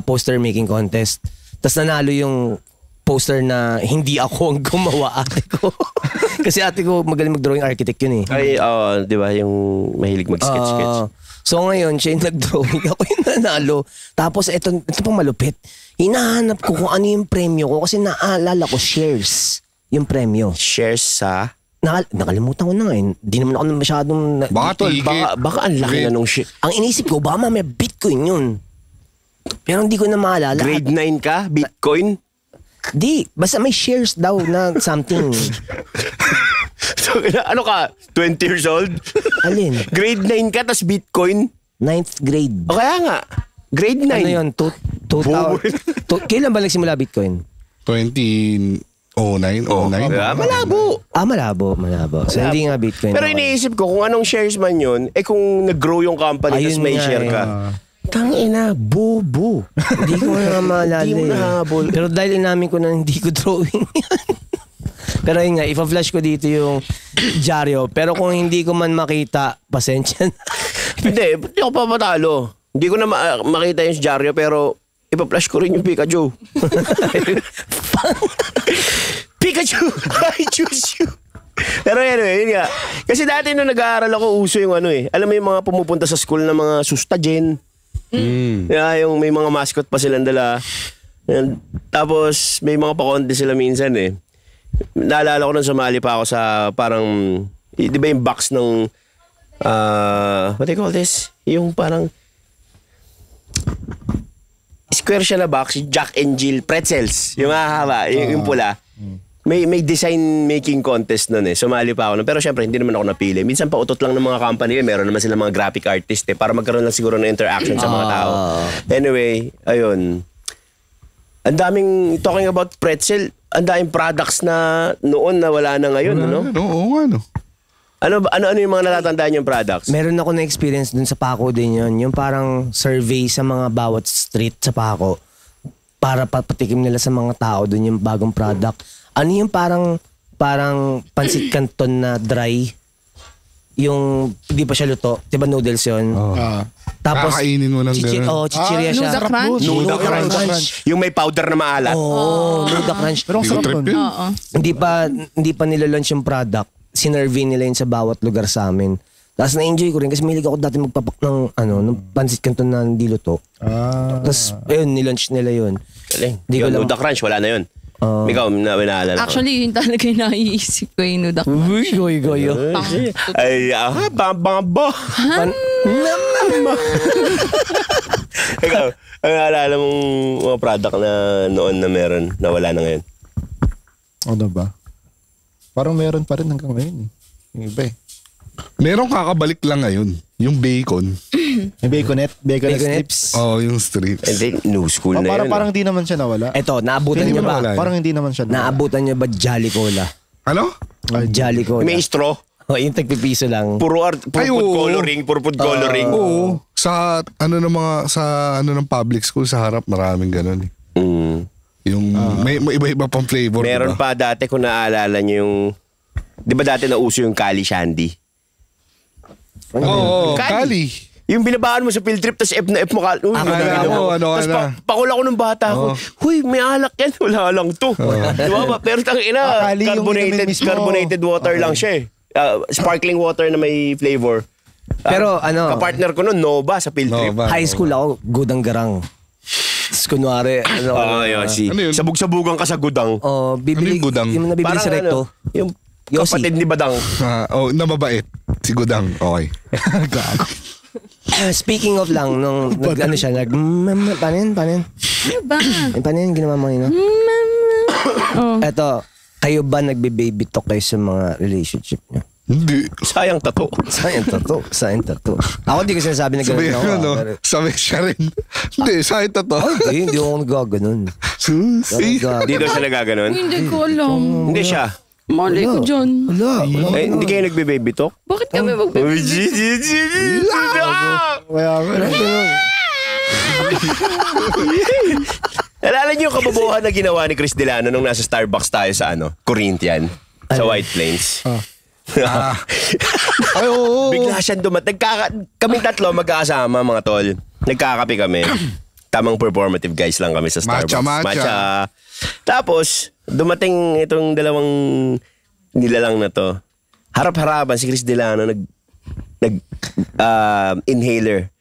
poster making contest. Tapos nanalo yung poster na hindi ako ang gumawa, ate ko. Kasi ate ko magaling mag-drawing architect yun eh. Ay, di ba? Yung mahilig mag-sketch-sketch. So ngayon, siya yung nag-drawing. Ako yung nanalo. Tapos ito pang malupit. Hinahanap ko kung ano yung premyo ko kasi naalala ko shares. yung premyo. Shares sa... Nakalimutan ko na nga. Di naman ako masyadong... Baka ticket. Baka ang laki na nung shit. Ang inisip ko, baka may Bitcoin yun. Pero hindi ko na maalala. Grade 9 ka? Bitcoin? Di. Basta may shares daw na something. So, ano ka? 20 years old? Alin? Grade 9 ka, tas Bitcoin? 9th grade. O kaya nga. Grade 9. Ano yun? Kailan ba nagsimula Bitcoin? 2009, 09. Malabo. Malabo. So, hindi nga Bitcoin. Pero iniisip ko kung anong shares man yun, kung nag-grow yung company, Ayun tas may nga share ka. Tangina, bobo. Hindi ko na maalala. Hindi mo nahabol. Pero dahil inamin ko na hindi ko drawing yan. Pero yun nga, ipa-flash ko dito yung dyaryo. Pero kung hindi ko man makita, pasensya na. Hindi ako pa matalo. Hindi ko na makita yung dyaryo, pero ipa-flash ko rin yung Pikachu. Pikachu, I choose you. Pero anyway, yun nga. Kasi dati nung nag-aaral ako, uso yung alam mo yung mga pumupunta sa school na mga sustagen. Yung may mga mascot pa silang dala. And, tapos may mga pakonti sila minsan eh. Naalala ko nung sumali pa ako sa parang, di ba yung box ng, what do you call this? Yung parang, square siya na box, Jack and Jill pretzels. Yung mahaba, yung pula. May design making contest nun eh. Sumali pa ako nun. Pero syempre, hindi naman ako napili. Minsan pa utot lang ng mga company. Meron naman sila mga graphic artist eh. Para magkaroon lang siguro ng interaction sa mga tao. Anyway, ayun. Ang daming, talking about pretzel, ang daming products na noon na wala na ngayon, ano? Oo nga, no. Ano yung mga natatandaan yung products? Meron ako na experience dun sa Paco din yun. Yung parang survey sa mga bawat street sa Paco para papatikim nila sa mga tao dun yung bagong product. Ano yung parang pansit canton na dry? Yung hindi pa siya luto. Diba noodles yun? Tapos Kakainin mo ng gano'n. chichirya siya. Nuda crunch. Nuda crunch. Yung may powder na maalat. Nuda crunch. Pero ang sarap Trip nun. yun. Oo. Hindi pa nila-launch yung product. Sinurvey nila yun sa bawat lugar sa amin. Tapos na-enjoy ko rin kasi mahilig ako dati magpapak ng ng pansit canton na hindi luto. Tapos ayun, nilaunch nila yun. Galing. Di ko Yung lang- Nuda crunch, wala na yun. Ikaw, naalala ko. Actually, yun talaga yung naiisip ko yung nuda crunch. Uy, goy-goyo. Ay, bamba. Ikaw, ang naalala mong mga product na noon na meron, na wala na ngayon? Ano ba? Parang meron pa rin hanggang ngayon. Yung iba eh. Meron kakabalik lang ngayon. Yung bacon. Yung baconet Baconet? strips. Yung strips. Hindi, new school na yun. Parang di naman siya nawala. Eto, naabutan Hindi niyo mo ba? nawala. Parang hindi naman siya nawala. Naabutan niyo ba Jolly Cola? Ano? Jolly Cola. May straw. Yung tagpipiso lang. Puro Ay, food oo. coloring. Oo. Sa ng public school sa harap maraming ganun eh. Yung may iba-iba pang flavor. Meron diba? pa dati kung naaalala niyo yung, di ba dati nauso yung Kali Shandy? Oo, Kali. Kali. Yung binabaan mo sa field trip, tapos F na F mo ka. Akala mo, Tapos pakula ko ng bata ko, huy, may alak yan. Wala lang to. Di ba ba? Pero tangina, Kali yung inumin mismo. carbonated water lang siya eh. Sparkling water na may flavor. Pero ano, Kapartner ko nun, Nova sa field trip. Nova. high school ako, gudang garang. Tapos kunwari, Yun. Ano yun? Sabog-sabugan ka sa gudang. bibili, Ano yung gudang? yung nabibili sa recto. Yung Yossi. kapatid ni Badang. Na mabait. Si Gudang. Okay. Speaking of lang, nung ano siya, paano yun? Ano ba? Paano yun ginawa mo yun? Eto, kayo ba nagbe-baby talk kayo sa mga relationship niyo? Hindi. Sayang tato. Sayang tato. Ako di ko sinasabi na Sabi gano'n ako. ano, sabi siya rin. Hindi, sa ito to. Hindi ako nagaganon. Susi. Hindi daw siya nagaganon. Hindi ko alam. Hindi siya. Malay ko dyan. Wala. Hindi kayo nagbe-baby talk? Bakit kami mag-baby? Kaya Alala niyo yung kabobohan na ginawa ni Chris Delano nung nasa Starbucks tayo sa Corinthian? Sa White Plains? Ay, oo. Bigla siyang kaming tatlo magkakasama mga tol. Nagkakape kami. Tamang performative guys lang kami sa Starbucks. Matcha. Tapos, dumating itong dalawang nilalang na to. Harap-harapan si Chris Delano inhaler.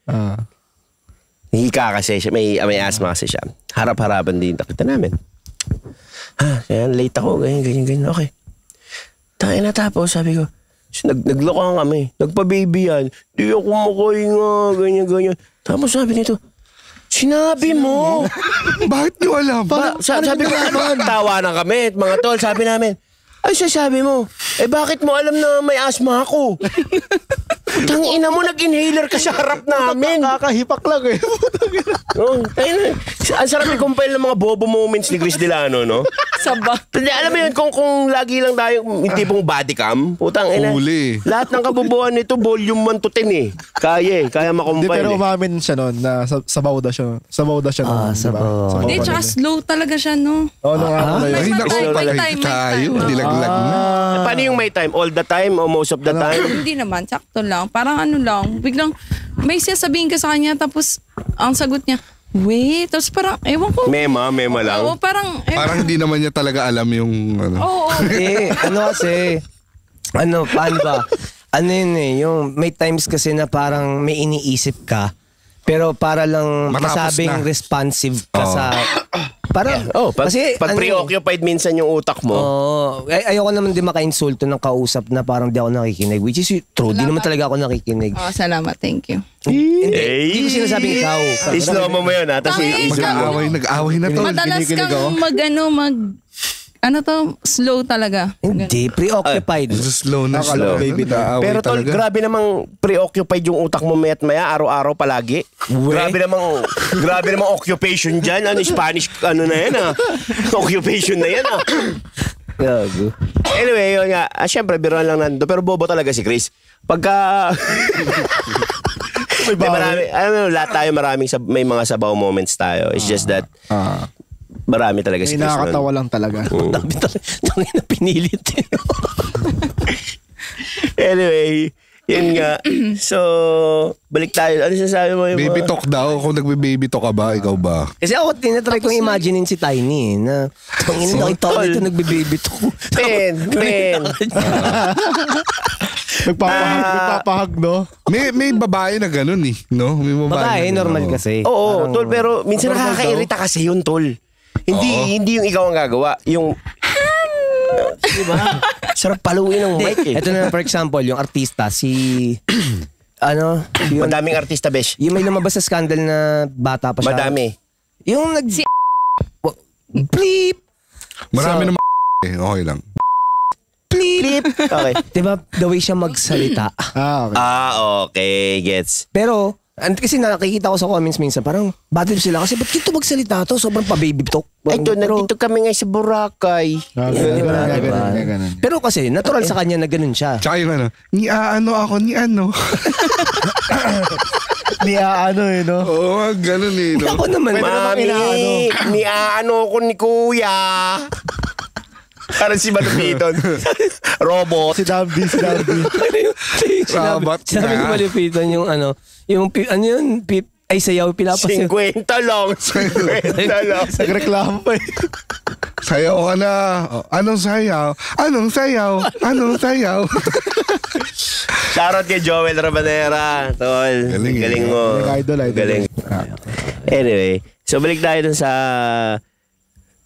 Hika kasi siya. May asthma kasi siya. Harap-harapan din. Nakita namin. Kaya late ako, ganyan. Okay. Tayo na tapos, sabi ko, naglokohan kami. Nagpa-baby yan. Di ako makahinga, ganyan. Tapos sabi nito, sinabi mo. Bakit nyo alam? Sabi ko, tawanan kami, mga tol, sabi namin, ay sabi mo, bakit mo alam na may asthma ako? Tangina mo, nag-inhaler ka sa harap namin. Kakahipak lang eh. Ang sarap i-compile ng mga bobo moments ni Chris Delano, no? Saba. Alam mo yun, kung lagi lang tayo yung tipong body cam, putang ina. Huli. Lahat ng kabubuan nito, volume 1 to 10 eh. Kaya Hindi, makompile pero eh. umamin siya noon na sabaw daw siya. Sabaw daw siya noon. sabaw. Hindi, tsaka slow talaga siya, no? Oo, nung araw na yun. Ay, May naku, time, may pala time, may tayo. time. Dilaglag na. Paano yung may time? All the time o most of the time? Hindi naman, sakto lang. Parang ano lang, biglang may sasabihin ka sa kanya tapos ang sagot niya, wait, tapos parang, ewan ko. Mema lang. Oo, parang, Parang hindi naman niya talaga alam yung ano. Oo. Hindi, paano ba? Ano yun yung may times kasi na parang may iniisip ka, pero para lang Matapos masabing na. responsive ka sa... Parang, Pag preoccupied minsan yung utak mo. ayoko naman din maka-insulto ng kausap na parang di ako nakikinig. Which is true, di naman talaga ako nakikinig. Salamat, thank you. Hindi ko sinasabing ikaw. Slow mo yun ha. Tapos Nag-away na to. Madalas kang slow talaga. Hindi, preoccupied. Slow na Nakakalaw, slow. baby, Nag-aaway pero tol, talaga. grabe namang preoccupied yung utak mo mayat maya, araw-araw palagi. Grabe namang occupation dyan. Ano, Spanish, ano na yan occupation na yan Gago. Anyway, yun nga. Siyempre, biruan lang nando. Pero bobo talaga si Chris. Pagka... lahat tayo may mga sabaw moments tayo. It's just that, marami talaga si May Chris nun. nakakatawa lang talaga. Tangin na pinilit. Anyway, yun nga. So, balik tayo. Ano sasabi mo? Baby talk daw. Kung nagbe-baby talk ka ba, ikaw ba? Kasi ako, tinatry kong imaginein si Tiny na tangin na nakita ko dito nagbe-baby to. Men. Nagpapahag, no? May babae na ganun eh. No? May Babae, na normal ganun. kasi. Oo, Parang- tol. Pero minsan nakakairita kasi yun, tol. Hindi yung ikaw ang gagawa. Yung... Diba? Sarap paluin ng mic eh. Ito na, for example, yung artista, yung Madaming artista, besh. may lumabas sa scandal na bata pa siya. Madami. Yung Bleep! Marami So- naman okay lang. Flip. Okay. Diba, the way siya magsalita. Okay. Okay. Gets. Pero, kasi nakikita ko sa comments minsan, parang, batil sila kasi, ba't dito magsalita to? Sobrang pa-baby talk. Ay, doon, nandito kami ngayon sa Boracay. Ganun. Pero kasi, natural sa kanya na ganun siya. Tsaka yung ano, ni ano. Ni no? Oo, ganun eh. No? Ako naman, Mami, niaano ko ni Kuya. Parang si Malupiton. Robot. Si Dabby. Robot Sabi ko na. malipitan yung ay sayaw, pinapasayaw. 50 lang. 50 lang. Nagreklamo pa eh. Sayaw ka na. Oh, anong sayaw? Shoutout kay Joel Rabanera. Tol. Galing eh. Galing mo. Idol. Galing. Anyway, so balik tayo dun sa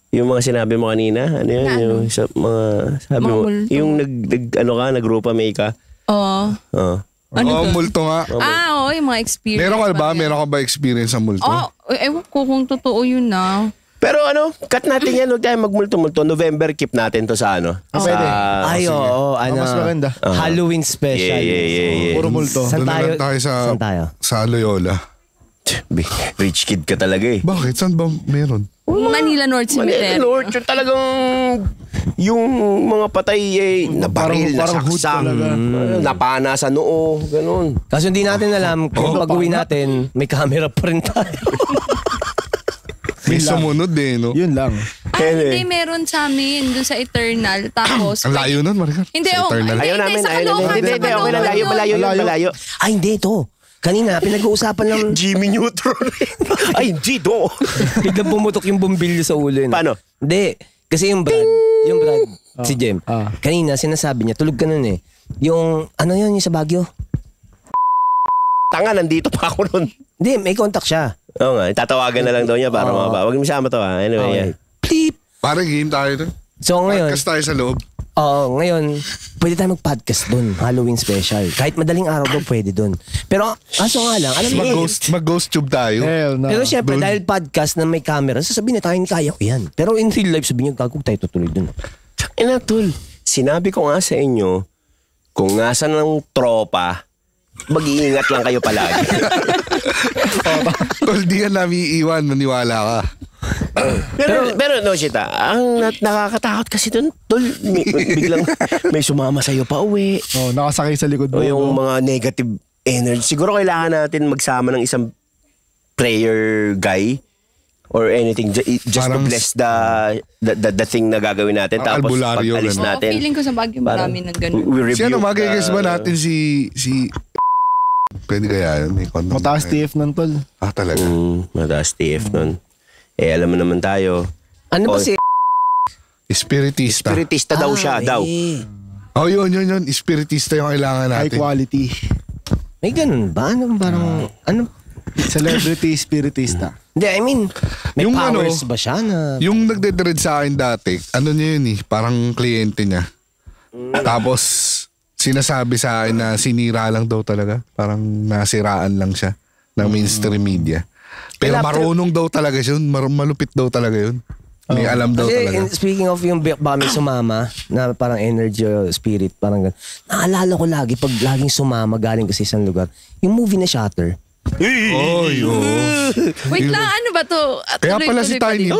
yung mga sinabi mo kanina. Ano yun? Na Yung sa mga sabi Mga mo. multo. Yung nagrupa may ka. Oo. Oo, multo nga. Oo, yung mga experience. Meron ka ba experience sa multo? Ewan ko kung totoo yun na. Pero cut natin yan. Huwag tayo magmulto-multo. November, keep natin to sa ano. Pwede. Ay, oo. mas maganda. Halloween special. Yeah. Puro multo. Saan Doon na tayo? lang tayo Saan tayo? sa Loyola. Rich kid ka talaga eh. Bakit? Saan ba meron? Manila North Cemetery. Lord, yung talagang yung mga patay nabaril, Parang hood nasaksak, talaga. napana sa noo, ganun. Kaso hindi natin alam kung pag-uwi natin, may camera pa rin tayo. May sumunod eh, no? Yun lang. Hindi, meron sa amin doon sa Eternal. Tapos, Ang layo nun, Maricar. Hindi, Sa Eternal. Hindi, Ayaw namin, sa ayaw namin. Caloocan, Hindi, sa okay lang, Caloocan malayo yun, Malayo. malayo. Ay, hindi ito. Kanina, pinag-uusapan lang. Jimmy Neutron. Ay, hindi do. Biglang bumutok yung bumbilyo sa ulo yun. Paano? Hindi. Kasi yung Brad, si Jem, kanina sinasabi niya, tulog ka nun eh. Yung, yun, yung sa Baguio? Tanga, nandito pa ako nun. Hindi, may contact siya. Oo nga, tatawagan na lang daw niya para mababa. Huwag mo siya matawa. Anyway, yan. Pleep. Parang game tayo doon. So ngayon, Podcast tayo sa loob. ngayon, pwede tayo mag-podcast doon. Halloween special. Kahit madaling araw doon, pwede doon. Pero, kaso nga lang, alam mo, Mag-ghost tube tayo. Hell no. pero syempre, Doon. dahil podcast na may camera, sasabihin na tayo, kaya ko yan. Pero in real life, sabihin nyo, gagawin tayo tutuloy doon. Ina, tol, sinabi ko nga sa inyo, kung nasa ng tropa, mag-iingat lang kayo palagi. Tol, di ka namin iiwan. Maniwala ka. pero no, Shita, ang nakakatakot kasi dun, tol, biglang may sumama sa'yo pa uwi. Oh, nakasakay sa likod mo. O yung mga negative energy. Siguro kailangan natin magsama ng isang prayer guy or anything just Parang to bless the thing na gagawin natin. Ang Tapos albularyo, pag-alis ganun. natin. Feeling ko sa Baguio marami ng ganun. we Si rebuke, ano, magigis ba natin si... Pwede kaya yun? May condom. Mataas TF nun, tol. Ah, talaga. mataas TF nun. Eh, alam mo naman tayo. Ano ba Oh, si... Espiritista. Spiritista daw siya, daw. Oh, yun. Espiritista yung kailangan High natin. quality. May ganun ba? Ano parang... ano? Celebrity spiritista. Hindi, I mean, may Yung powers ano, ba siya na... Yung nagdedread sa akin dati, ano niya yun parang kliyente niya. Tapos, sinasabi sa akin na sinira lang daw talaga. Parang nasiraan lang siya ng mainstream media. Pero marunong daw talaga yun. Malupit daw talaga yun. May alam daw Kasi talaga. speaking of yung baka may sumama na parang energy or spirit, parang ganun. Naalala ko lagi, pag laging sumama galing kasi isang lugar, yung movie na Shutter. Oy, oo. Wait lang, ano ba to? Kaya pala si Tiny,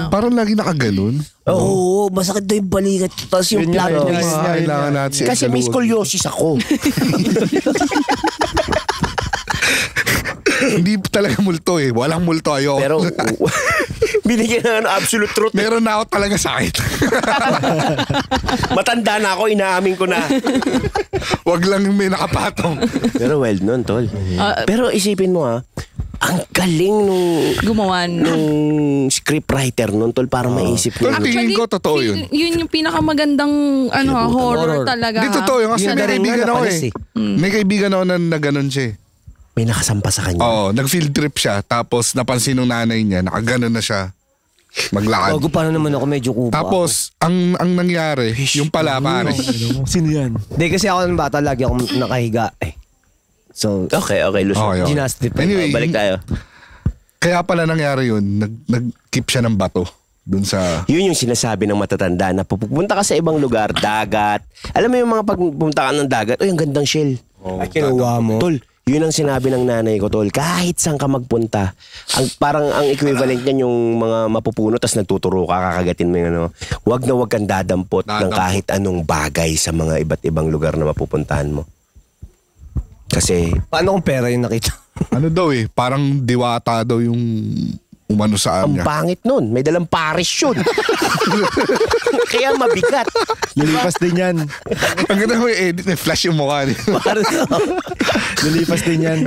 parang lagi nakaganon. Oo, masakit daw yung balikat. Tapos yung Yun plot yun, twist. yun. Kailangan natin si Kasi may Edgar Luwag. scoliosis ako. Hindi talaga multo eh. Walang multo ayo. Pero binigyan na ng absolute truth. Meron na ako talaga sakit. Matanda na ako, inaamin ko na. Wag lang yung may nakapatong. Pero well nun, tol. Pero isipin mo ang galing Gumawa nung scriptwriter nun, tol, para maisip Tol, niya. tingin ko totoo yun. Yun yung pinakamagandang horror talaga. Hindi totoo yun. Kasi Yun may na rin kaibigan nga ako napalis eh. May kaibigan ako na ganon siya eh. May nakasampa sa kanya. Oo, nag-field trip siya. Tapos napansin ng nanay niya, nakaganon na siya. Maglakad. Bago paano naman ako medyo kupa. Tapos, ang nangyari, yung pala pare. Sino yan? Hindi kasi ako ng bata, lagi ako nakahiga. So, Okay, Luzon. Okay. ginastic. Anyway, Balik tayo. Kaya pala nangyari yun, nag-keep siya ng bato. Dun sa... Yun yung sinasabi ng matatanda na pupunta ka sa ibang lugar, dagat. Alam mo yung mga pagpunta ka ng dagat, ang gandang shell. Ay, kinuha mo. Tol, yun ang sinabi ng nanay ko, tol. Kahit saan ka magpunta, parang ang equivalent niyan yung mga mapupuno tas nagtuturo ka, kakagatin mo yung ano. Wag na wag kang dadampot ng kahit anong bagay sa mga iba't ibang lugar na mapupuntahan mo. Kasi, Paano kung pera yung nakita? Ano daw eh, parang diwata daw yung umano sa ang niya. pangit nun. May dalang paris yun. Kaya mabigat. Lilipas din yan. Ang ganda mo yung edit, may flash yung mukha niya. Lilipas din yan.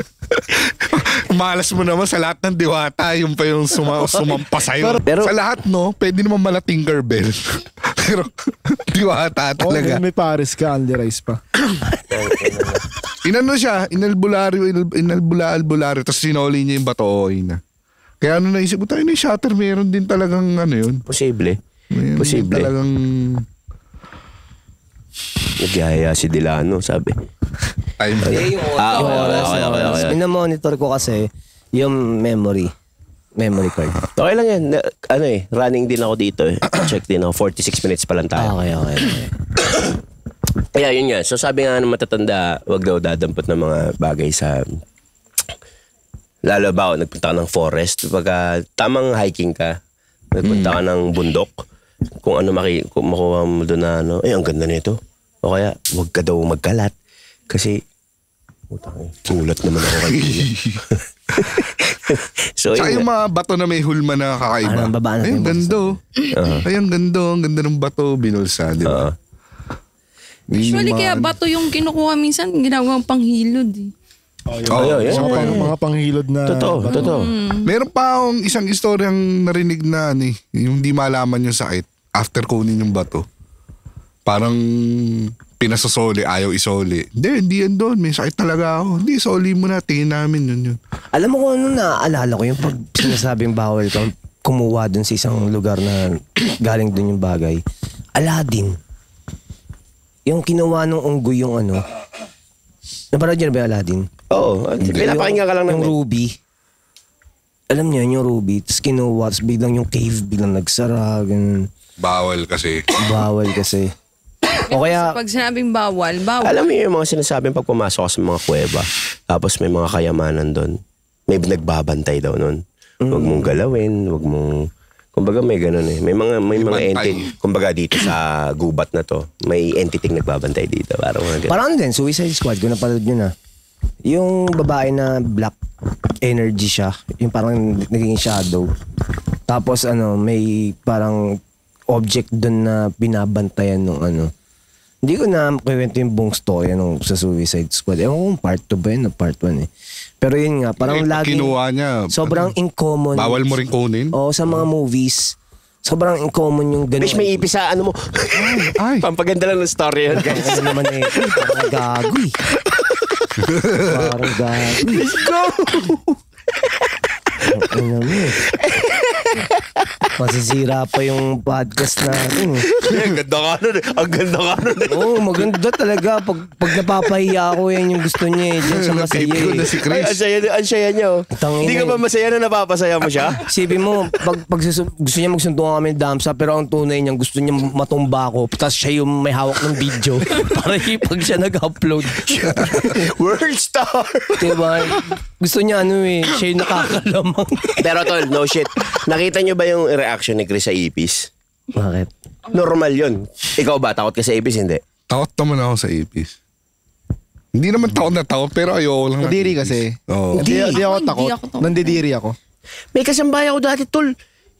Malas mo naman sa lahat ng diwata, yung pa yung sumampa sa'yo. Pero- sa lahat, no, pwede naman mala Tinkerbell. Pero diwata Oh, talaga. may Paris ka, Andy Rice pa. Inano siya, inalbularyo, tapos sinoli niya yung bato-oy na. Kaya ano naisip ko tayo na yung Shutter, meron din talagang ano yun. Posible. Meron din Posible. talagang... Nagyaya si Delano, sabi. Time. Eh, yung Okay. Minamonitor ko kasi yung memory card. Okay lang yan. Running din ako dito eh. Check din ako. 46 minutes pa lang tayo. Okay. Kaya yun nga. So sabi nga ng matatanda, wag daw dadampot ng mga bagay sa... Lalo ba nagpunta ka ng forest, pagka tamang hiking ka, nagpunta ka ng bundok, kung ano kung makuha mo doon na ano, ang ganda nito. O kaya, wag ka daw magkalat. Kasi, kinulat naman ako kay So, Saka yun yung nga. mga bato na may hulma na kakaiba. Ang baba natin Ay, ang yung ganda. Ay, ang ganda ng bato, binulsa, di ba? Yun yung Usually mga- kaya bato yung kinukuha minsan, ginagawang panghilod eh. Oo, Ayun, Mga panghilod na... Totoo. Meron pa akong isang istoryang narinig na yung di malaman yung sakit after kunin yung bato. Parang pinasasoli, ayaw isoli. Hindi yan doon. May sakit talaga ako. Hindi, isoli mo na. Tingin namin yun. Alam mo kung ano naaalala ko yung pag sinasabing bawal ka, kumuha dun sa isang lugar na galing dun yung bagay. Aladdin. Yung kinuha nung unggoy yung ano. Napanood niyo na ba yung Aladdin? Oo. Pinapakinggan ka lang yung namin. ruby. Alam niyo yung ruby. Tapos kinuha. Tapos biglang yung cave biglang nagsara. Ganun. Bawal kasi. Bawal kasi. O kaya, Pag sinabing bawal. Alam mo yung mga sinasabing pag pumasok ka sa mga kuweba, tapos may mga kayamanan doon, may nagbabantay daw nun. Huwag mong galawin, huwag mong... Kumbaga may ganun eh. May mga bantay. entity. Kumbaga dito sa gubat na to, may entity nagbabantay dito. Parang mga ganun. parang ano din, Suicide Squad, kung napanood nyo na. Yung babae na black energy siya, yung parang naging shadow. Tapos ano, may parang object doon na binabantayan nung ano. Hindi ko na kwento yung buong story nung sa Suicide Squad. Ewan ko kung part 2 ba yun o part 1 eh. Pero yun nga, parang lagi Kinuha niya. sobrang incommon. Bawal mo rin kunin. Oo, sa mga movies. Sobrang incommon yung ganun. Bish, may ipis sa ano mo. Ay. Pampaganda lang ng story yan, guys. Ano naman eh, parang gago eh. Parang gago. Let's go! Ano mo eh. Masisira pa yung podcast natin eh. Ang ganda ka nun. Ang ganda ka nun. Oo, maganda talaga. Pag napapahiya ako, yan yung gusto niya eh. Diyan siya masaya Napipi ko na eh. si Ay, Chris. ang saya niya. Oh. Tangina Hindi ka ba masaya na napapasaya mo siya? Isipin mo, gusto niya magsundukan kami ng damsa, pero ang tunay niya, gusto niya matumba ako. Tapos siya yung may hawak ng video. Para pag siya nag-upload. World star! Diba? Gusto niya ano eh, siya yung nakakalamang. Pero tol, no shit. Nakita niyo ba yung reaction ni Chris sa ipis? Bakit? Normal yun. Ikaw ba? Takot ka sa ipis? Hindi. Takot naman ako sa ipis. Hindi naman takot na takot, pero ayoko lang. Nadiri kasi. Oo. Hindi ako Hindi takot. ako takot. Nandidiri ako. May kasambay ako dati, tol.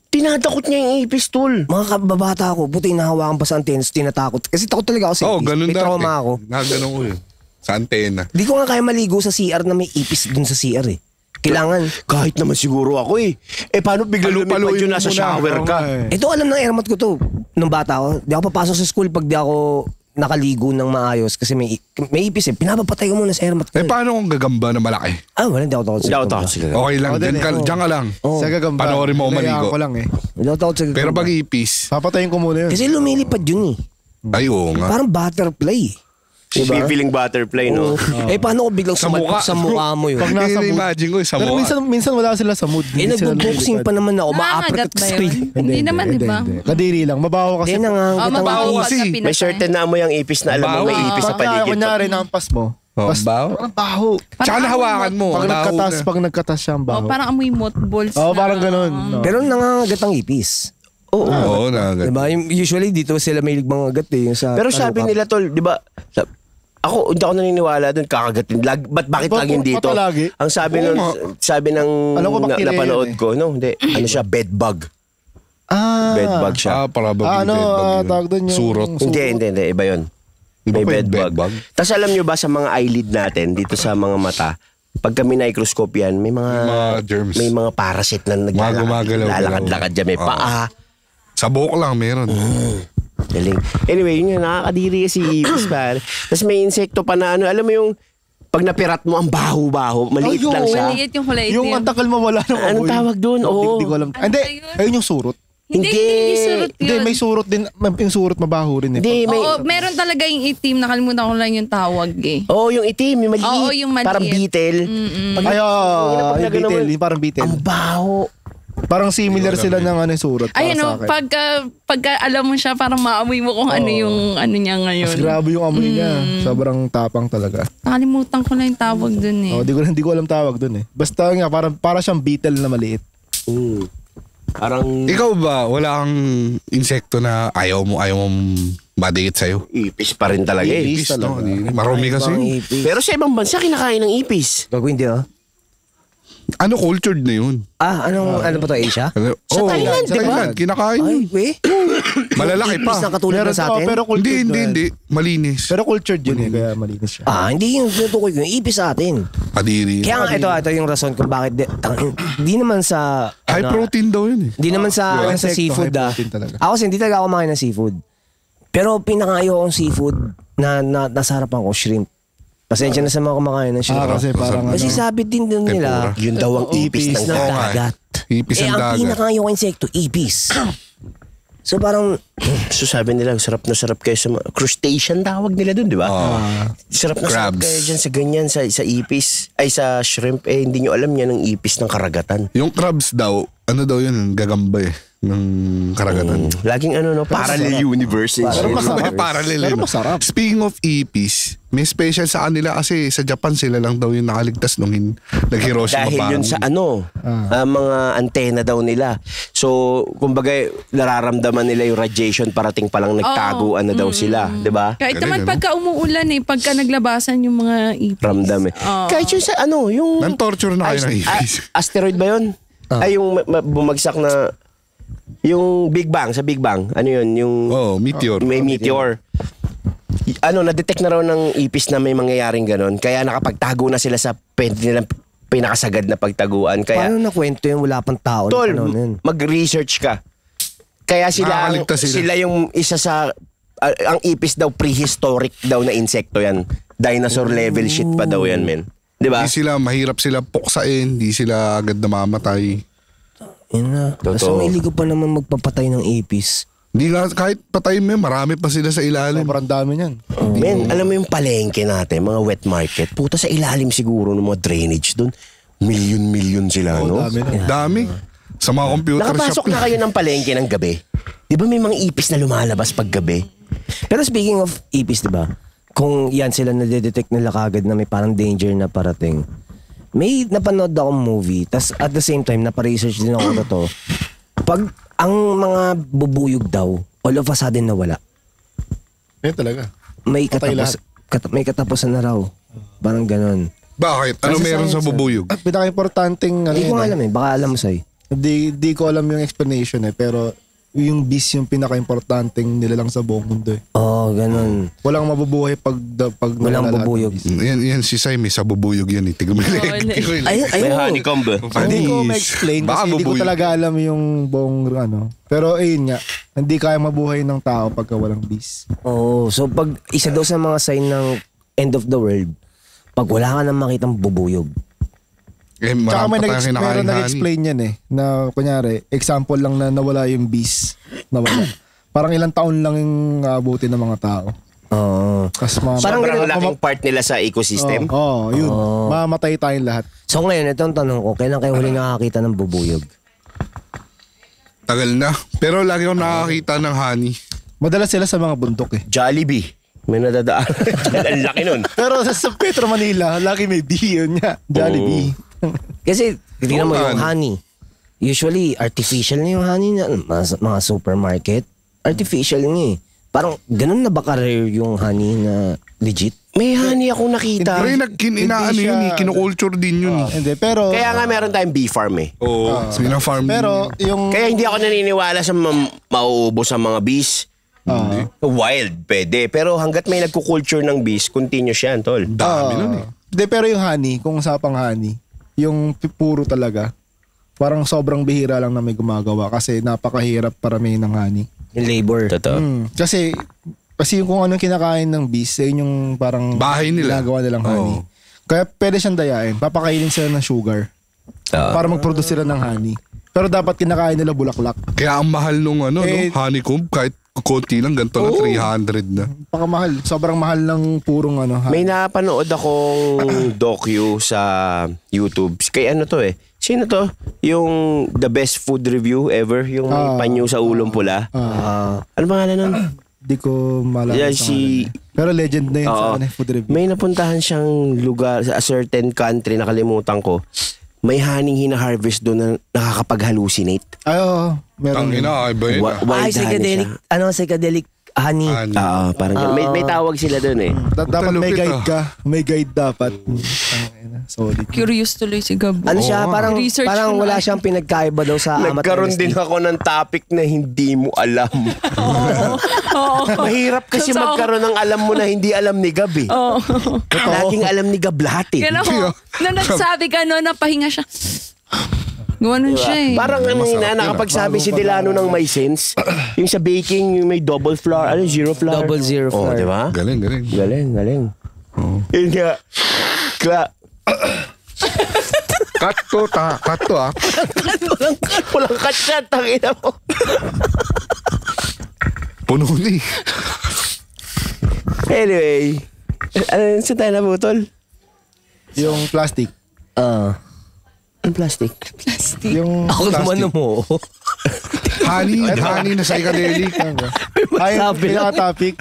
Tinadakot niya yung ipis, tol. Mga kababata ako, buti nahawakan pa sa antennas, tinatakot. Kasi takot talaga ako sa Oo, ipis. ganun May dati. trauma ako. Ganun ko yun. Sa antena. Di ko nga kaya maligo sa CR na may ipis dun sa CR eh. Kailangan. Kahit naman siguro ako eh. Eh paano bigla lumipad yun nasa shower ka? Ito alam ng airmat ko to. Nung bata ako, di ako papasok sa school pag di ako nakaligo ng maayos kasi may ipis eh. Pinapapatay ko muna sa airmat ko. Eh, paano kung gagamba na malaki? Ah, wala, hindi ako takot sa Hindi ako takot sa gagamba. Okay lang, Ako din dyan ka, eh. dyan ka lang. Sa gagamba. Panoorin mo ako Hinayaan maligo. ko lang eh. Hindi ako takot sa Pero gagamba. pag ipis, Papatayin ko muna yun. Kasi lumilipad yun eh. ay oo nga. Parang butterfly eh. Diba? Feeling butterfly, no? Eh paano ko biglang Sa sumalpok mukha. sa mukha mo yun? Pag nasa mood. imagine ko, sa Pero mukha. minsan wala sila sa mood. Eh nagbo-boxing pa naman ako. Nakakagat Ma-uppercut ba sa yun? Hindi naman, di ba? Kadiri lang. Mabaho kasi. Hindi nangangagat Oh, ang mabaho ipis. ka sa pinatay. May certain na amoy ang ipis na alam mo may Baho. ipis sa Pagka paligid. kunyari nampas mo. Oh, baho? Parang baho. Tsaka nahawakan mo. Pag baho nagkatas, na. pag nagkatas siya ang Oh, baho. parang amoy mothballs. Oo, na- parang ganun. No. Pero nangangagat ang ipis. Oo, nagad. Diba? Usually dito sila may mga agat eh. Yung sa Pero sabi Talukap. nila, tol, di ba? Ako, hindi ako naniniwala doon, kakagatin. Bakit Ba't laging dito? lagi? Ang sabi Oo ng nga. sabi ng Alam ko bacteria napanood yan eh. ko, no, hindi. Ano siya, bed bug. Bed bug siya. Probably ano, bed bug yun. tawag doon yung... Surot. Hindi, iba yun. Di ba May pa bed yung bed bug. bug? Tapos alam nyo ba sa mga eyelid natin, dito sa mga mata, pag kami microscope yan, may mga germs. may mga parasit na gumagalaw-galaw. naglalakad-lakad dyan, may Oo. paa. Sa buhok lang meron. Galing. Anyway, yun yung nakakadiri kasi ibis pare. Tapos may insekto pa na ano, alam mo yung pag napirat mo ang baho-baho, maliit Ay, lang oo. siya. Maliit yung kulay Yung itim. ang takal mawala ng amoy. Anong tawag doon? Oo. Hindi ko alam. Ano Hindi, ba yun? ayun yung surot. Hindi surot yun. Hindi, may surot din. Yung surot mabaho rin eh. Hindi, may... Oo, meron talaga yung itim. Nakalimutan ko lang yung tawag eh. Oo, yung itim, yung maliit. Oo, yung maliit. Parang beetle. Ay, Pag yung nagano beetle. mo- Yung parang beetle. Ang baho. Parang similar sila ng ano yung surot. para Ayun sa o, akin. pagka alam mo siya, parang maamoy mo kung ano yung ano niya ngayon. Mas grabe yung amoy niya. Sobrang tapang talaga. Nakalimutan ko lang yung tawag dun eh. Oh, di ko alam tawag dun eh. Basta nga, para siyang beetle na maliit. Parang Ikaw ba, wala kang insekto na ayaw mo madikit sa'yo? ipis pa rin talaga eh. Ipis No? talaga. Marumi kasi. Ibang ipis. Pero sa ibang bansa, kinakain ng ipis. Gago hindi ah. Ano cultured na yun? Ano ba to, Asia? Sa Thailand, di ba? Thailand, kinakain Ay, yun. we. Malalaki Ipis na pa. katulad na sa atin? Pero cultured na yan. Hindi. Malinis. Pero cultured yun eh, kaya malinis siya. Hindi yung tinutukoy ko. Yung ipis sa atin. Kadiri. Kaya nga ito yung rason kung bakit di naman sa High protein daw yun eh. Di naman sa Yeah. sa Insecto, seafood high protein talaga. Ako kasi hindi talaga ako makain ng seafood. Pero pinakayo akong seafood na nasa harapan ko, shrimp. Pasensya na sa mga kumakain ng shrimp. Kasi parang Kasi ano. sabi din nila, Yun daw ang ipis ng ng Oo nga eh. dagat. Ipis ang ang dagat. pinakayong insekto, ipis. So parang, So sabi nila, sarap na sarap kayo sa mga crustacean tawag nila dun, di ba? Sarap na sarap Crabs. kayo dyan sa ganyan, sa ipis. Ay, sa shrimp. Eh, hindi nyo alam yan ng ipis ng karagatan. Yung crabs daw, ano daw yun, gagamba ng karagatan. Laging ano, no? Parallel universe. Pero masarap. May parallel Pero eh, no? masarap. Speaking of ipis, may special sa kanila kasi sa Japan sila lang daw yung nakaligtas nung nag-Hiroshima Dahil yun sa ano, mga antena daw nila. So, kumbaga, nararamdaman nila yung radiation parating palang nagtaguan na daw sila. Di ba? Kahit Galing, naman ano? pagka umuulan pagka naglabasan yung mga ipis. Ramdam eh. Kahit yun sa ano, yung... Nan-torture na kayo ng ipis. Asteroid ba yun? Ay, yung bumagsak na... Yung Big Bang, sa Big Bang. Ano yun? Yung... Meteor. May meteor. Ano, na-detect na raw ng ipis na may mangyayaring ganon. Kaya nakapagtago na sila sa pwede nilang pinakasagad na pagtaguan. Kaya, paano nakwento yun? Wala pang tao. tol, na panahon yun. mag-research ka. Kaya Nakakaligtas sila. sila yung isa sa... ang ipis daw, prehistoric daw na insekto yan. Dinosaur level shit pa daw yan, men. Di ba? Mahirap sila puksain, di sila agad namamatay. Yun na. Totoo. So may ligo pa naman magpapatay ng ipis. Hindi nga, kahit patayin mo yun, marami pa sila sa ilalim. Sobrang dami niyan. Men, alam mo yung palengke natin, mga wet market, puta sa ilalim siguro ng mga drainage doon. Million sila, no? Dami na. Dami. Sa mga computer Nakapasok shop na kayo ng palengke ng gabi. Di ba may mga ipis na lumalabas pag gabi? Pero speaking of ipis, di ba? Kung yan sila nadedetect nila kagad na may parang danger na parating. May napanood akong movie, tas at the same time, naparesearch din ako na to. Pag ang mga bubuyog daw, all of a sudden nawala. Yan talaga. May Patay may katapusan na raw. Parang ganon. Bakit? Ano Nasa meron sa science, bubuyog? At pinaka-importanting ano Hindi ko yun, nga alam baka alam mo sa'yo. Di ko alam yung explanation pero yung beast yung pinaka-importanting nilalang sa buong mundo Oo, ganon. Walang mabubuhay pag Walang nawala lahat ng bubuyog. beast. Yan si Sai, may sa bubuyog yan eh. Tignan mo Ay, May honeycomb ba? Hindi ko ma-explain Baka kasi hindi ko bubuyog. talaga alam yung buong ano. Pero ayun nga, hindi kaya mabuhay ng tao pagka walang beast. Oo, so pag isa daw sa mga sign ng end of the world, pag wala ka nang makitang bubuyog. Tsaka Marami may pa tayong kinakain meron honey. nag-explain yan na kunyari, example lang na nawala yung beast. Nawala. Parang ilang taon lang yung abutin ng mga tao. Oo. Kasi Parang Sobrang laking part nila sa ecosystem. yun. Mamamatay tayong lahat. So ngayon, ito ang tanong ko, kailan kayo huli nakakita ng bubuyog? Tagal na. Pero lagi akong nakakita ng honey. Madalas sila sa mga bundok Jollibee. May nadadaan. Ang laki nun. Pero sa Petro Manila, lagi may B yun nga. Jollibee. Kasi, tingnan mo Oo, yung man. honey. Usually, artificial na yung honey na mga supermarket. Artificial nga eh. Parang, ganun na ba ka-rare yung honey na legit? May honey akong nakita. Pero inaano siya- yun eh. Kinukulture din yun eh. Hindi, pero... Kaya nga meron tayong bee farm eh. Oo. Pina-farm. Pero yung... Kaya hindi ako naniniwala sa mauubos ang mga bees. Wild, pwede. Pero hanggat may nagkukulture ng bees, continuous yan, tol. Dami nun eh. Hindi, pero yung honey, kung usapang honey, yung puro talaga, parang sobrang bihira lang na may gumagawa kasi napakahirap paramihin ng honey. Yung labor. Totoo. Kasi yung kung anong kinakain ng bees, yun yung parang Bahay nila. ginagawa nilang honey. Kaya pwede siyang dayain. Papakainin sila ng sugar para mag-produce sila ng honey. Pero dapat kinakain nila bulaklak. Kaya ang mahal nung honeycomb, kahit konti lang, ganito lang, 300 na. Pakamahal. Sobrang mahal ng purong honey. May napanood akong docu sa YouTube. Kay ano to eh? Sino to? Yung the best food review ever? Yung may panyo sa ulong pula? Ano pangalan nun? Di ko malala. Yeah, sa kanila. Pero legend na yun sa Oo. food review. May napuntahan siyang lugar sa a certain country, nakalimutan ko. May haning hina-harvest doon na nakakapag-hallucinate. Ay, oo. Meron yun. Tangina, iba yun ah. Ay, Wild honey psychedelic, siya. psychedelic honey. Honey. Parang ganun. May tawag sila doon eh. Dapat may Talupit, guide ka. May guide dapat. Solid. Curious tuloy si Gab. Ano siya, parang Research parang ko na. wala siyang pinagkaiba daw sa amat. Nagkaroon din ako ng topic na hindi mo alam. Oo. Mahirap kasi So, magkaroon ng alam mo na hindi alam ni Gab eh. Oo. Laging alam ni Gab lahat eh. Kaya ako, nung nagsabi ka no, napahinga siya. Gumanon siya eh. Parang ano yun na, nakapagsabi si Delano ng may sense. Yung sa baking, yung may double flour, ano, zero flour. Double zero Oh, flour. di ba? Galing, galing. Galing. Yun nga. Cut to ah. Walang katsyat, tangina mo. Puno na eh. Anyway, ano saan tayo nabutol? Yung plastic. Ang plastic. Yung Ako naman mo. Honey na psychedelic. Ay, Sabi lang. topic.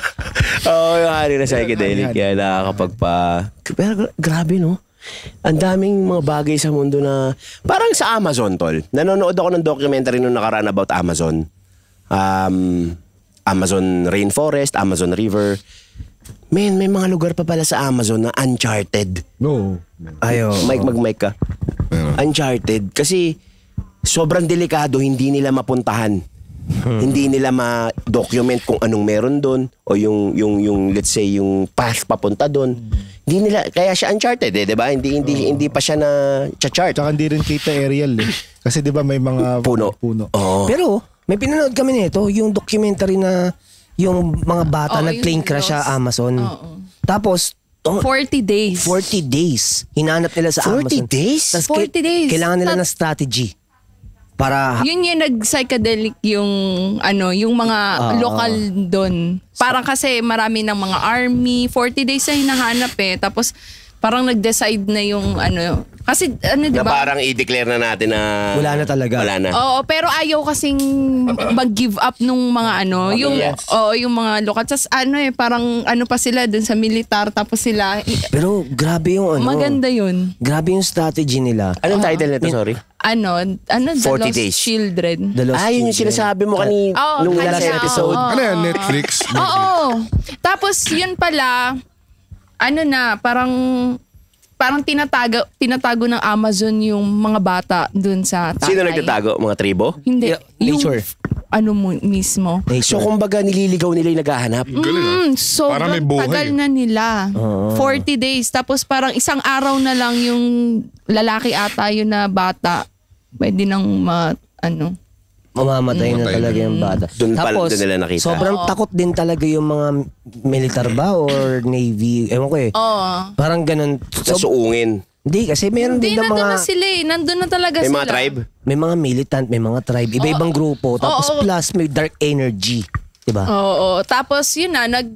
Oo, yung hari na psychedelic. Kaya nakakapagpa... Pero grabe, no? Ang daming mga bagay sa mundo na... Parang sa Amazon, tol. Nanonood ako ng documentary nung nakaraan about Amazon. Amazon Rainforest, Amazon River. Man, may mga lugar pa pala sa Amazon na uncharted. No. Ayo. Mag-mic ka. Uncharted. Kasi sobrang delikado, hindi nila mapuntahan. Hindi nila ma-document kung anong meron doon o yung let's say yung path papunta doon. Hindi nila kaya siya uncharted, eh, 'di ba? Hindi pa siya na chart. Tsaka hindi rin kita aerial eh. Kasi 'di ba may mga Puno. Oo. Pero, may pinanood kami nito, yung documentary na yung mga bata Oo, nag-plane yung crash sa lost. Amazon. Oo. Tapos, 40 days. 40 days. Hinanap nila sa 40 Amazon. days? Tas 40 days. Kailangan nila ng strategy. Para Yun yung nag-psychedelic yung yung mga lokal doon. Parang kasi marami ng mga army, 40 days na hinahanap eh. Tapos parang nag-decide na yung kasi di Na ba? parang i-declare na natin na Wala na talaga. Wala na. Oo, pero ayaw kasing mag-give up nung mga yung Yes. yung mga lokal. Tapos parang pa sila dun sa militar tapos sila Pero grabe yung maganda yun. Grabe yung strategy nila. Anong title nito, sorry? The 40 Lost days. Children. The Lost Yun yung Children. sinasabi mo kanina Oo, nung kanina, last episode. oo. Ano yan, Netflix? Oo. Tapos yun pala, parang tinatago ng Amazon yung mga bata dun sa tatay. Sino nagtatago? Mga tribo? Hindi. Yeah, nature. Mismo. So kumbaga nililigaw nila yung naghahanap. Galing ah. So, Parang may buhay. tagal na nila. 40 days. Tapos parang isang araw na lang yung lalaki ata yun na bata. Pwede nang Mamamatay na Mamatay talaga yung bata. Doon nila nakita. Sobrang takot din talaga yung mga militar ba or navy. Ewan ko eh. Oo. Parang ganun. Suungin. Hindi, kasi meron Hindi, din na nandun mga... na sila eh. Nandun na talaga May sila. mga tribe? May mga militant, may mga tribe, iba-ibang grupo. Tapos Oo. plus may dark energy. Diba? Oo. Tapos yun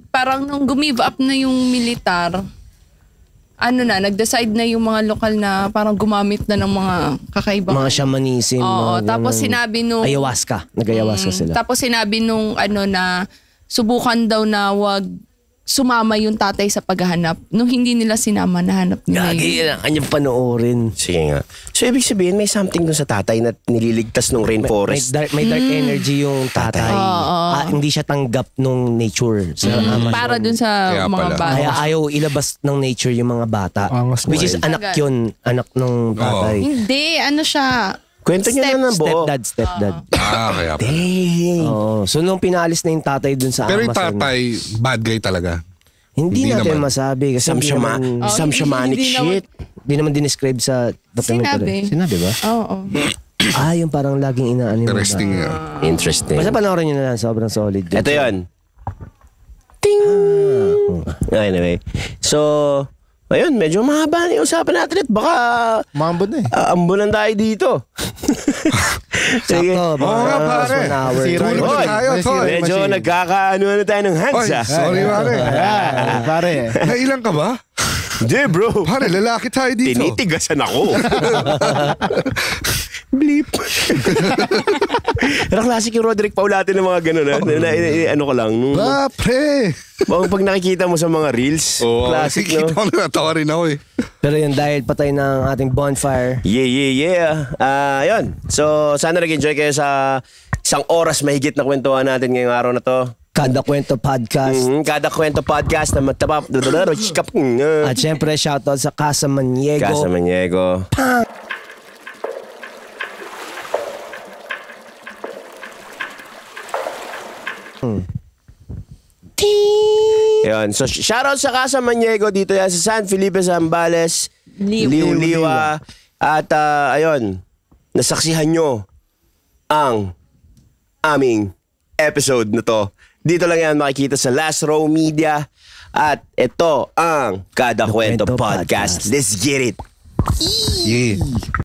parang nung gumive up na yung militar, nag-decide na yung mga lokal na parang gumamit na ng mga kakaibang... Mga shamanism. Oo. mga Tapos ganun. sinabi nung... Ayahuasca. Nag-ayahuasca sila. Tapos sinabi nung na subukan daw na wag sumama yung tatay sa paghahanap. Nung hindi nila sinama, nahanap nila Gagi, yun. yan ang kanyang panoorin. Sige nga. So ibig sabihin may something dun sa tatay na nililigtas ng rainforest. May dark energy yung tatay. Hindi siya tanggap nung nature sa Amazon. Para dun sa Kaya mga pala. bata. Kaya ayaw ilabas ng nature yung mga bata. Angas mo Which is eh. anak yun. Anak ng tatay. Hindi, siya. Kwento niyo na ng buo. Stepdad. Kaya pala. Oo. So nung pinaalis na yung tatay dun sa Pero yung Amazon. tatay, bad guy talaga. Hindi Hindi natin naman. masabi. Kasi Some Oh, shamanic hindi naman- shit. Hindi naman dinescribe sa documentary. Sinabi ba? Oo. Yung parang laging inaanin mo. Interesting yan. Interesting. Basta panoorin nyo na lang. Sobrang solid. yun. Ito yun. Ting! Anyway. So, ayun, medyo mahaba na yung usapan natin at baka Mambo na eh. ambulan tayo dito. Sige. Sakto. Oo nga, pare. 1 hour. Sira Tulog yung na Hoy, tayo, May tol. sira yung Medyo machine. nagkakaano na tayo ng hands Oy, ah. sorry pare. Pare. Nailan ka ba? Hindi bro. Pare, lalaki tayo dito. Tinitigasan ako. Bleep. Pero classic yung Roderick Paulate ng mga gano'n. Ano ko lang. Nung, Pre. pag nakikita mo sa mga reels, Oo, classic kita no? ko natawa rin ako eh. Pero yun, dahil patay ng ating bonfire. Yeah. Yun. So, sana nag-enjoy kayo sa isang oras mahigit na kwentuhan natin ngayong araw na to. Kada Kwento Podcast. Kada kwento podcast na magtapap. At syempre, shoutout sa Casa Maniego. Casa Maniego. Yun. So, shoutout sa Casa Maniego dito yan sa San Felipe Zambales. Liw-liwa. At ayun, nasaksihan nyo ang aming episode na to. Dito lang yan makikita sa Last Row Media. At ito ang Kada Kwento Kwento Podcast. Podcast. Let's get it. Yeah.